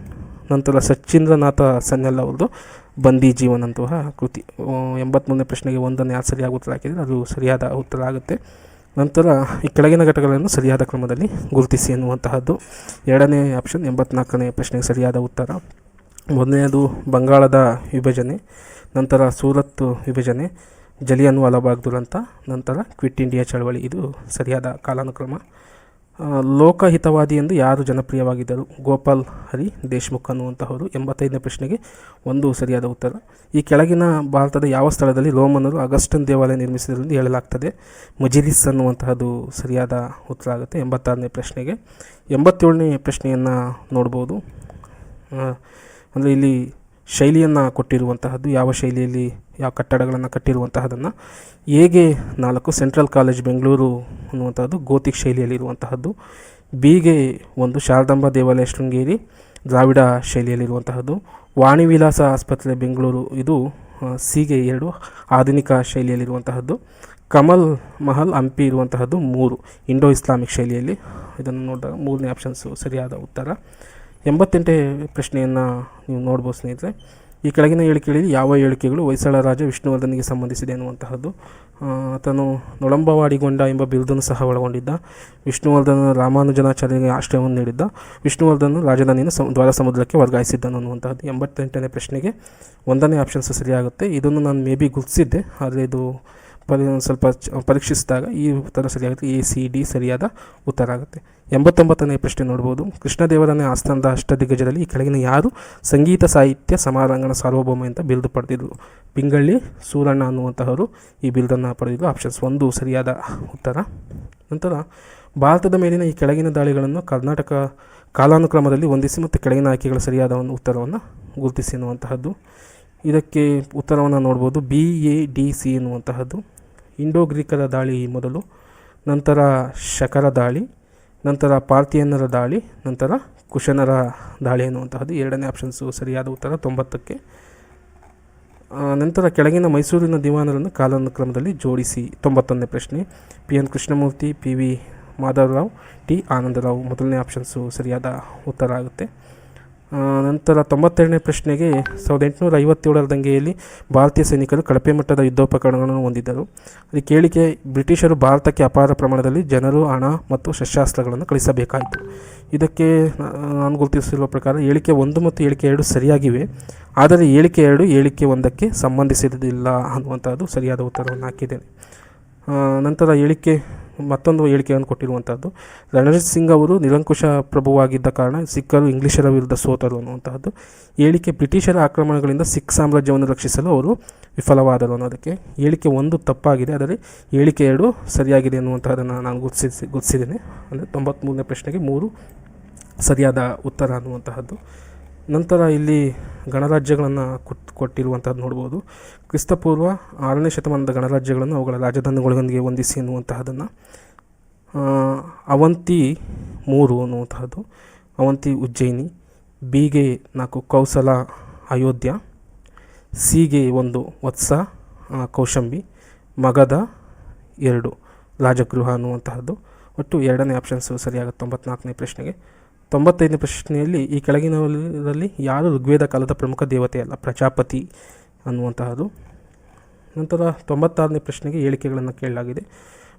ನಂತರ ಸಚ್ಚಿಂದ್ರನಾಥ ಸನ್ಯಲ್ ಅವ್ರದ್ದು ಬಂದಿ ಜೀವನ್ ಅಂತಹ ಕೃತಿ. 83ನೇ ಪ್ರಶ್ನೆಗೆ 1 ಯಾರು ಸರಿಯಾಗಿ ಉತ್ತರ ಹಾಕಿದರೆ ಅದು ಸರಿಯಾದ ಉತ್ತರ ಆಗುತ್ತೆ. ನಂತರ ಈ ಕೆಳಗಿನ ಘಟಕಗಳನ್ನು ಸರಿಯಾದ ಕ್ರಮದಲ್ಲಿ ಗುರುತಿಸಿ ಎನ್ನುವಂತಹದ್ದು 2ನೇ ಆಪ್ಷನ್. 84ನೇ ಪ್ರಶ್ನೆಗೆ ಸರಿಯಾದ ಉತ್ತರ. 1ನೇದು ಬಂಗಾಳದ ವಿಭಜನೆ, ನಂತರ ಸೂರತ್ ವಿಭಜನೆ, ಜಲಿಯನ್ ವಾಲಾಬಾಗ್ ದುರಂತ, ನಂತರ ಕ್ವಿಟ್ ಇಂಡಿಯಾ ಚಳವಳಿ. ಇದು ಸರಿಯಾದ ಕಾಲಾನುಕ್ರಮ. ಲೋಕಹಿತವಾದಿ ಎಂದು ಯಾರು ಜನಪ್ರಿಯವಾಗಿದ್ದರು? ಗೋಪಾಲ್ ಹರಿ ದೇಶ್ಮುಖ್ ಅನ್ನುವಂತಹವರು. 85ನೇ ಪ್ರಶ್ನೆಗೆ 1 ಸರಿಯಾದ ಉತ್ತರ. ಈ ಕೆಳಗಿನ ಭಾರತದ ಯಾವ ಸ್ಥಳದಲ್ಲಿ ರೋಮನರು ಅಗಸ್ಟನ್ ದೇವಾಲಯ ನಿರ್ಮಿಸಿದರು ಎಂದು ಹೇಳಲಾಗ್ತದೆ? ಮುಜಿರಿಸ್ ಅನ್ನುವಂತಹದ್ದು ಸರಿಯಾದ ಉತ್ತರ ಆಗುತ್ತೆ 86ನೇ ಪ್ರಶ್ನೆಗೆ. 87ನೇ ಪ್ರಶ್ನೆಯನ್ನು ನೋಡ್ಬೋದು. ಅಂದರೆ ಇಲ್ಲಿ ಶೈಲಿಯನ್ನು ಕೊಟ್ಟಿರುವಂತಹದ್ದು, ಯಾವ ಶೈಲಿಯಲ್ಲಿ ಯಾವ ಕಟ್ಟಡಗಳನ್ನು ಕಟ್ಟಿರುವಂತಹದನ್ನು. ಎಗೆ 4 ಸೆಂಟ್ರಲ್ ಕಾಲೇಜ್ ಬೆಂಗಳೂರು ಅನ್ನುವಂಥದ್ದು ಗೋತಿಕ್ ಶೈಲಿಯಲ್ಲಿರುವಂತಹದ್ದು. ಬಿಗೆ 1 ಶಾರದಾಂಬಾ ದೇವಾಲಯ ಶೃಂಗೇರಿ ದ್ರಾವಿಡ ಶೈಲಿಯಲ್ಲಿರುವಂತಹದ್ದು. ವಾಣಿ ವಿಲಾಸ ಆಸ್ಪತ್ರೆ ಬೆಂಗಳೂರು ಇದು ಸಿಗೆ 2 ಆಧುನಿಕ ಶೈಲಿಯಲ್ಲಿರುವಂತಹದ್ದು. ಕಮಲ್ ಮಹಲ್ ಹಂಪಿ ಇರುವಂತಹದ್ದು 3 ಇಂಡೋ ಇಸ್ಲಾಮಿಕ್ ಶೈಲಿಯಲ್ಲಿ. ಇದನ್ನು ನೋಡಿದಾಗ 3ನೇ ಆಪ್ಷನ್ಸು ಸರಿಯಾದ ಉತ್ತರ. 88ನೇ ಪ್ರಶ್ನೆಯನ್ನು ನೀವು ನೋಡ್ಬೋದು ಸ್ನೇಹಿತರೆ. ಈ ಕೆಳಗಿನ ಹೇಳಿಕೆಗಳಲ್ಲಿ ಯಾವ ಹೇಳಿಕೆಗಳು ಹೊಯ್ಸಳ ರಾಜ ವಿಷ್ಣುವರ್ಧನಿಗೆ ಸಂಬಂಧಿಸಿದೆ ಅನ್ನುವಂತಹದ್ದು. ಆತನು ನೊಳಂಬವಾಡಿಗೊಂಡ ಎಂಬ ಬಿರುದನ್ನು ಸಹ ಒಳಗೊಂಡಿದ್ದ. ವಿಷ್ಣುವರ್ಧನ ರಾಮಾನುಜನಾಚಾರ್ಯರಿಗೆ ಆಶ್ರಯವನ್ನು ನೀಡಿದ್ದ. ವಿಷ್ಣುವರ್ಧನ ರಾಜಧಾನಿಯನ್ನು ದ್ವಾರ ಸಮುದ್ರಕ್ಕೆ ವರ್ಗಾಯಿಸಿದ್ದನು ಅನ್ನುವಂತಹದ್ದು. 88ನೇ ಪ್ರಶ್ನೆಗೆ 1ನೇ ಆಪ್ಷನ್ಸ್ ಸರಿಯಾಗುತ್ತೆ. ಇದನ್ನು ನಾನು ಮೇ ಬಿ ಗುರುತಿಸಿದ್ದೆ, ಆದರೆ ಇದು ಸ್ವಲ್ಪ ಪರೀಕ್ಷಿಸಿದಾಗ ಈ ಉತ್ತರ ಸರಿಯಾಗುತ್ತೆ. ಎ ಸಿ ಡಿ ಸರಿಯಾದ ಉತ್ತರ ಆಗುತ್ತೆ. 89ನೇ ಪ್ರಶ್ನೆ ನೋಡ್ಬೋದು. ಕೃಷ್ಣದೇವರಾಯನ ಆಸ್ಥಾನದ ಅಷ್ಟದಿಗ್ಗಜದಲ್ಲಿ ಈ ಕೆಳಗಿನ ಯಾರು ಸಂಗೀತ ಸಾಹಿತ್ಯ ಸಮಾರಂಗಣ ಸಾರ್ವಭೌಮ ಅಂತ ಬಿರುದು ಪಡೆದಿದ್ರು? ಪಿಂಗಳ್ಳಿ ಸೂರಣ್ಣ ಅನ್ನುವಂತಹವರು ಈ ಬಿರುದನ್ನು ಪಡೆದಿದ್ರು. ಆಪ್ಷನ್ಸ್ 1 ಸರಿಯಾದ ಉತ್ತರ. ನಂತರ ಭಾರತದ ಮೇಲಿನ ಈ ಕೆಳಗಿನ ದಾಳಿಗಳನ್ನು ಕರ್ನಾಟಕ ಕಾಲಾನುಕ್ರಮದಲ್ಲಿ ಹೊಂದಿಸಿ ಮತ್ತು ಕೆಳಗಿನ ಆಯ್ಕೆಗಳ ಸರಿಯಾದ ಒಂದು ಉತ್ತರವನ್ನು ಗುರುತಿಸಿ ಎನ್ನುವಂತಹದ್ದು. ಇದಕ್ಕೆ ಉತ್ತರವನ್ನು ನೋಡ್ಬೋದು. ಬಿ ಎ ಡಿ ಸಿ ಎನ್ನುವಂತಹದ್ದು. ಇಂಡೋ ಗ್ರೀಕರ ದಾಳಿ ಮೊದಲು, ನಂತರ ಶಕರ ದಾಳಿ, ನಂತರ ಪಾರ್ಥಿಯನ್ನರ ದಾಳಿ, ನಂತರ ಕುಶನರ ದಾಳಿ ಎನ್ನುವಂತಹದ್ದು 2ನೇ ಆಪ್ಷನ್ಸು ಸರಿಯಾದ ಉತ್ತರ 90ಕ್ಕೆ. ನಂತರ ಕೆಳಗಿನ ಮೈಸೂರಿನ ದಿವಾನರನ್ನು ಕಾಲಾನುಕ್ರಮದಲ್ಲಿ ಜೋಡಿಸಿ 91ನೇ ಪ್ರಶ್ನೆ. P N Krishnamurthy, P V Madhavrao, T Anandrao. ಮೊದಲನೇ ಆಪ್ಷನ್ಸು ಸರಿಯಾದ ಉತ್ತರ ಆಗುತ್ತೆ. ನಂತರ 92ನೇ ಪ್ರಶ್ನೆಗೆ 1857ರ ದಂಗೆಯಲ್ಲಿ ಭಾರತೀಯ ಸೈನಿಕರು ಕಳಪೆ ಮಟ್ಟದ ಯುದ್ಧೋಪಕರಣಗಳನ್ನು ಹೊಂದಿದ್ದರು. ಅದಕ್ಕೆ ಹೇಳಿಕೆ ಬ್ರಿಟಿಷರು ಭಾರತಕ್ಕೆ ಅಪಾರ ಪ್ರಮಾಣದಲ್ಲಿ ಜನರು, ಹಣ ಮತ್ತು ಶಸ್ತ್ರಾಸ್ತ್ರಗಳನ್ನು ಕಳಿಸಬೇಕಾಯಿತು. ಇದಕ್ಕೆ ನಾನು ಗುರುತಿಸಿರುವ ಪ್ರಕಾರ ಹೇಳಿಕೆ 1 ಮತ್ತು ಹೇಳಿಕೆ 2 ಸರಿಯಾಗಿವೆ, ಆದರೆ ಹೇಳಿಕೆ 2 ಹೇಳಿಕೆ 1ಕ್ಕೆ ಸಂಬಂಧಿಸಿದಿಲ್ಲ ಅನ್ನುವಂಥದ್ದು ಸರಿಯಾದ ಉತ್ತರವನ್ನು ಹಾಕಿದ್ದೇನೆ. ನಂತರ ಮತ್ತೊಂದು ಹೇಳಿಕೆಯನ್ನು ಕೊಟ್ಟಿರುವಂಥದ್ದು, ರಣಜಿತ್ ಸಿಂಗ್ ಅವರು ನಿರಂಕುಶ ಪ್ರಭುವಾಗಿದ್ದ ಕಾರಣ ಸಿಖ್ಖರು ಇಂಗ್ಲಿಷರ ವಿರುದ್ಧ ಸೋತರು ಅನ್ನುವಂತಹದ್ದು. ಹೇಳಿಕೆ ಬ್ರಿಟಿಷರ ಆಕ್ರಮಣಗಳಿಂದ ಸಿಖ್ ಸಾಮ್ರಾಜ್ಯವನ್ನು ರಕ್ಷಿಸಲು ಅವರು ವಿಫಲವಾದರು ಅನ್ನೋದಕ್ಕೆ. ಹೇಳಿಕೆ 1 ತಪ್ಪಾಗಿದೆ, ಆದರೆ ಹೇಳಿಕೆ 2 ಸರಿಯಾಗಿದೆ ಅನ್ನುವಂಥದ್ದನ್ನು ನಾನು ಗುರುತಿಸಿದ್ದೇನೆ. ಅಂದರೆ 93ನೇ ಪ್ರಶ್ನೆಗೆ 3 ಸರಿಯಾದ ಉತ್ತರ ಅನ್ನುವಂತಹದ್ದು. ನಂತರ ಇಲ್ಲಿ ಗಣರಾಜ್ಯಗಳನ್ನು ಕೊಟ್ಟಿರುವಂಥದ್ದು ನೋಡ್ಬೋದು. ಕ್ರಿಸ್ತಪೂರ್ವ 6ನೇ ಶತಮಾನದ ಗಣರಾಜ್ಯಗಳನ್ನು ಅವುಗಳ ರಾಜಧಾನಿಗಳೊಂದಿಗೆ ಹೊಂದಿಸಿ ಎನ್ನುವಂತಹದ್ದನ್ನು. ಅವಂತಿ 3 ಅನ್ನುವಂತಹದ್ದು, ಅವಂತಿ ಉಜ್ಜಯಿನಿ. ಬಿಗೆ 4 ಕೌಸಲ ಅಯೋಧ್ಯ. ಸಿಗೆ 1 ವತ್ಸ ಕೌಶಂಬಿ. ಮಗಧ 2 ರಾಜಗೃಹ ಅನ್ನುವಂತಹದ್ದು. ಒಟ್ಟು 2ನೇ ಆಪ್ಷನ್ಸು ಸರಿಯಾಗುತ್ತೆ 94ನೇ ಪ್ರಶ್ನೆಗೆ. 95ನೇ ಪ್ರಶ್ನೆಯಲ್ಲಿ ಈ ಕೆಳಗಿನವರಲ್ಲಿ ಯಾರು ಋಗ್ವೇದ ಕಾಲದ ಪ್ರಮುಖ ದೇವತೆ ಅಲ್ಲ? ಪ್ರಜಾಪತಿ ಅನ್ನುವಂತಹದ್ದು. ನಂತರ 96ನೇ ಪ್ರಶ್ನೆಗೆ ಹೇಳಿಕೆಗಳನ್ನು ಕೇಳಲಾಗಿದೆ.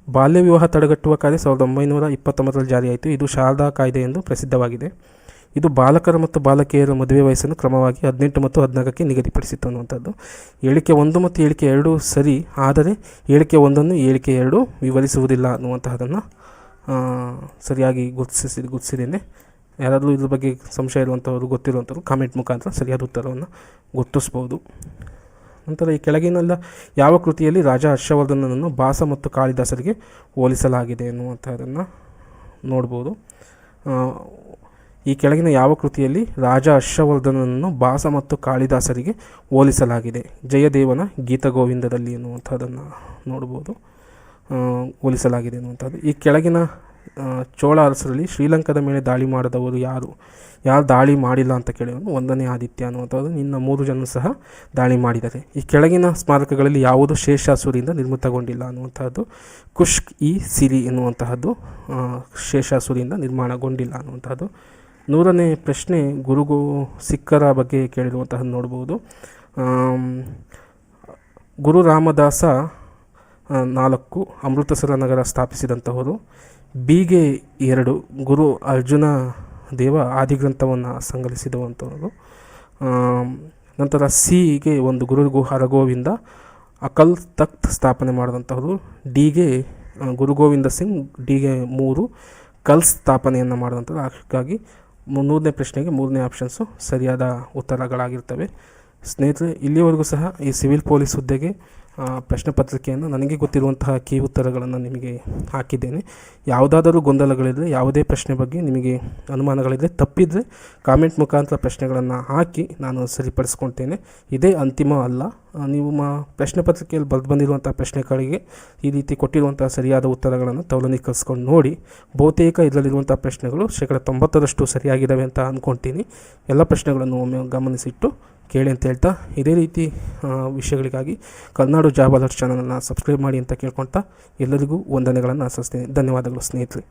ಬಾಲ್ಯ ವಿವಾಹ ತಡೆಗಟ್ಟುವ ಕಾಯ್ದೆ 1929ರಲ್ಲಿ ಜಾರಿಯಾಯಿತು. ಇದು ಶಾರದಾ ಕಾಯ್ದೆ ಎಂದು ಪ್ರಸಿದ್ಧವಾಗಿದೆ. ಇದು ಬಾಲಕರ ಮತ್ತು ಬಾಲಕಿಯರ ಮದುವೆ ವಯಸ್ಸನ್ನು ಕ್ರಮವಾಗಿ 18 ಮತ್ತು 14ಕ್ಕೆ ನಿಗದಿಪಡಿಸಿತ್ತು ಅನ್ನುವಂಥದ್ದು. ಹೇಳಿಕೆ 1 ಮತ್ತು ಹೇಳಿಕೆ 2 ಸರಿ, ಆದರೆ ಹೇಳಿಕೆ 1 ಹೇಳಿಕೆ 2 ವಿವರಿಸುವುದಿಲ್ಲ ಅನ್ನುವಂತಹದನ್ನು ಸರಿಯಾಗಿ ಗುರುತಿಸಿದ್ದೇನೆ. ಯಾರಾದರೂ ಇದ್ರ ಬಗ್ಗೆ ಸಂಶಯ ಇರುವಂಥವ್ರು, ಗೊತ್ತಿರುವಂಥವ್ರು ಕಾಮೆಂಟ್ ಮುಖಾಂತರ ಸರಿಯಾದ ಉತ್ತರವನ್ನು ಗುರುತಿಸ್ಬೋದು. ನಂತರ ಈ ಕೆಳಗಿನೆಲ್ಲ ಯಾವ ಕೃತಿಯಲ್ಲಿ ರಾಜ ಹರ್ಷವರ್ಧನನನ್ನು ಭಾಸ ಮತ್ತು ಕಾಳಿದಾಸರಿಗೆ ಹೋಲಿಸಲಾಗಿದೆ ಎನ್ನುವಂಥದ್ದನ್ನು ನೋಡ್ಬೋದು. ಈ ಕೆಳಗಿನ ಯಾವ ಕೃತಿಯಲ್ಲಿ ರಾಜ ಹರ್ಷವರ್ಧನನನ್ನು ಭಾಸ ಮತ್ತು ಕಾಳಿದಾಸರಿಗೆ ಹೋಲಿಸಲಾಗಿದೆ? ಜಯದೇವನ ಗೀತಗೋವಿಂದದಲ್ಲಿ ಎನ್ನುವಂಥದ್ದನ್ನು ನೋಡ್ಬೋದು, ಹೋಲಿಸಲಾಗಿದೆ ಎನ್ನುವಂಥದ್ದು. ಈ ಕೆಳಗಿನ ಚೋಳ ಅರಸರಲ್ಲಿ ಶ್ರೀಲಂಕಾದ ಮೇಲೆ ದಾಳಿ ಮಾಡಿದವರು ಯಾರು ದಾಳಿ ಮಾಡಿಲ್ಲ ಅಂತ ಕೇಳಿದ್ರು. 1ನೇ ಆದಿತ್ಯ ಅನ್ನುವಂಥದ್ದು. ಇನ್ನು 3 ಜನರು ಸಹ ದಾಳಿ ಮಾಡಿದ್ದಾರೆ. ಈ ಕೆಳಗಿನ ಸ್ಮಾರಕಗಳಲ್ಲಿ ಯಾವುದು ಶೇಷಾಸುರಿಯಿಂದ ನಿರ್ಮಿತಗೊಂಡಿಲ್ಲ ಅನ್ನುವಂಥದ್ದು. ಕುಶ್ಕ್ ಇ ಸಿರಿ ಎನ್ನುವಂತಹದ್ದು ಶೇಷಾಸುರಿಯಿಂದ ನಿರ್ಮಾಣಗೊಂಡಿಲ್ಲ ಅನ್ನುವಂಥದ್ದು. 100ನೇ ಪ್ರಶ್ನೆ ಸಿಖ್ಖರ ಬಗ್ಗೆ ಕೇಳಿರುವಂತಹದ್ದು ನೋಡ್ಬೋದು. ಗುರು ರಾಮದಾಸ 4 ಅಮೃತಸರ ನಗರ ಸ್ಥಾಪಿಸಿದಂಥವರು. ಬಿಗೆ 2 ಗುರು ಅರ್ಜುನ ದೇವ ಆದಿಗ್ರಂಥವನ್ನು ಸಂಗ್ರಹಿಸಿದಂಥವರು. ನಂತರ ಸಿಗೆ 1 ಗುರು ಹರಗೋವಿಂದ ಅಕಲ್ ತಖ್ತ್ ಸ್ಥಾಪನೆ ಮಾಡಿದಂಥವರು. ಡಿಗೆ ಗುರು ಗೋವಿಂದ ಸಿಂಗ್, ಡಿಗೆ 3 ಕಲ್ಸ್ ಸ್ಥಾಪನೆಯನ್ನು ಮಾಡಿದಂಥದ್ದು. ಹಾಗಾಗಿ 100ನೇ ಪ್ರಶ್ನೆಗೆ 3ನೇ ಆಪ್ಷನ್ಸು ಸರಿಯಾದ ಉತ್ತರಗಳಾಗಿರ್ತವೆ. ಸ್ನೇಹಿತರೆ, ಇಲ್ಲಿವರೆಗೂ ಸಹ ಈ ಸಿವಿಲ್ ಪೊಲೀಸ್ ಹುದ್ದೆಗೆ ಪ್ರಶ್ನೆ ಪತ್ರಿಕೆಯನ್ನು ನನಗೆ ಗೊತ್ತಿರುವಂತಹ ಕೀ ಉತ್ತರಗಳನ್ನು ನಿಮಗೆ ಹಾಕಿದ್ದೇನೆ. ಯಾವುದಾದರೂ ಗೊಂದಲಗಳಿದ್ದರೆ, ಯಾವುದೇ ಪ್ರಶ್ನೆ ಬಗ್ಗೆ ನಿಮಗೆ ಅನುಮಾನಗಳಿದ್ದರೆ, ತಪ್ಪಿದರೆ ಕಾಮೆಂಟ್ ಮುಖಾಂತರ ಪ್ರಶ್ನೆಗಳನ್ನು ಹಾಕಿ ನಾನು ಸರಿಪಡಿಸ್ಕೊಳ್ತೇನೆ. ಇದೇ ಅಂತಿಮ ಅಲ್ಲ. ನೀವು ಪ್ರಶ್ನೆ ಪತ್ರಿಕೆಯಲ್ಲಿ ಬರೆದು ಬಂದಿರುವಂಥ ಪ್ರಶ್ನೆಗಳಿಗೆ ಈ ರೀತಿ ಕೊಟ್ಟಿರುವಂಥ ಸರಿಯಾದ ಉತ್ತರಗಳನ್ನು ತೌಲನೀಕರಿಸ್ಕೊಂಡು ನೋಡಿ. ಬಹುತೇಕ ಇದರಲ್ಲಿರುವಂಥ ಪ್ರಶ್ನೆಗಳು 90% ಸರಿಯಾಗಿದ್ದಾವೆ ಅಂತ ಅಂದ್ಕೊಳ್ತೀನಿ. ಎಲ್ಲ ಪ್ರಶ್ನೆಗಳನ್ನು ಒಮ್ಮೆ ಗಮನಿಸಿಟ್ಟು ಕೇಳಿ ಅಂತ ಹೇಳ್ತಾ, ಇದೇ ರೀತಿ ವಿಷಯಗಳಿಗಾಗಿ ಕರ್ನಾಡು ಜಾಬ್ ಅಲರ್ಟ್ ಚಾನಲನ್ನು ಸಬ್ಸ್ಕ್ರೈಬ್ ಮಾಡಿ ಅಂತ ಕೇಳ್ಕೊಳ್ತಾ ಎಲ್ಲರಿಗೂ ವಂದನೆಗಳನ್ನು ಸಲ್ಲಿಸ್ತೀನಿ. ಧನ್ಯವಾದಗಳು ಸ್ನೇಹಿತರೆ.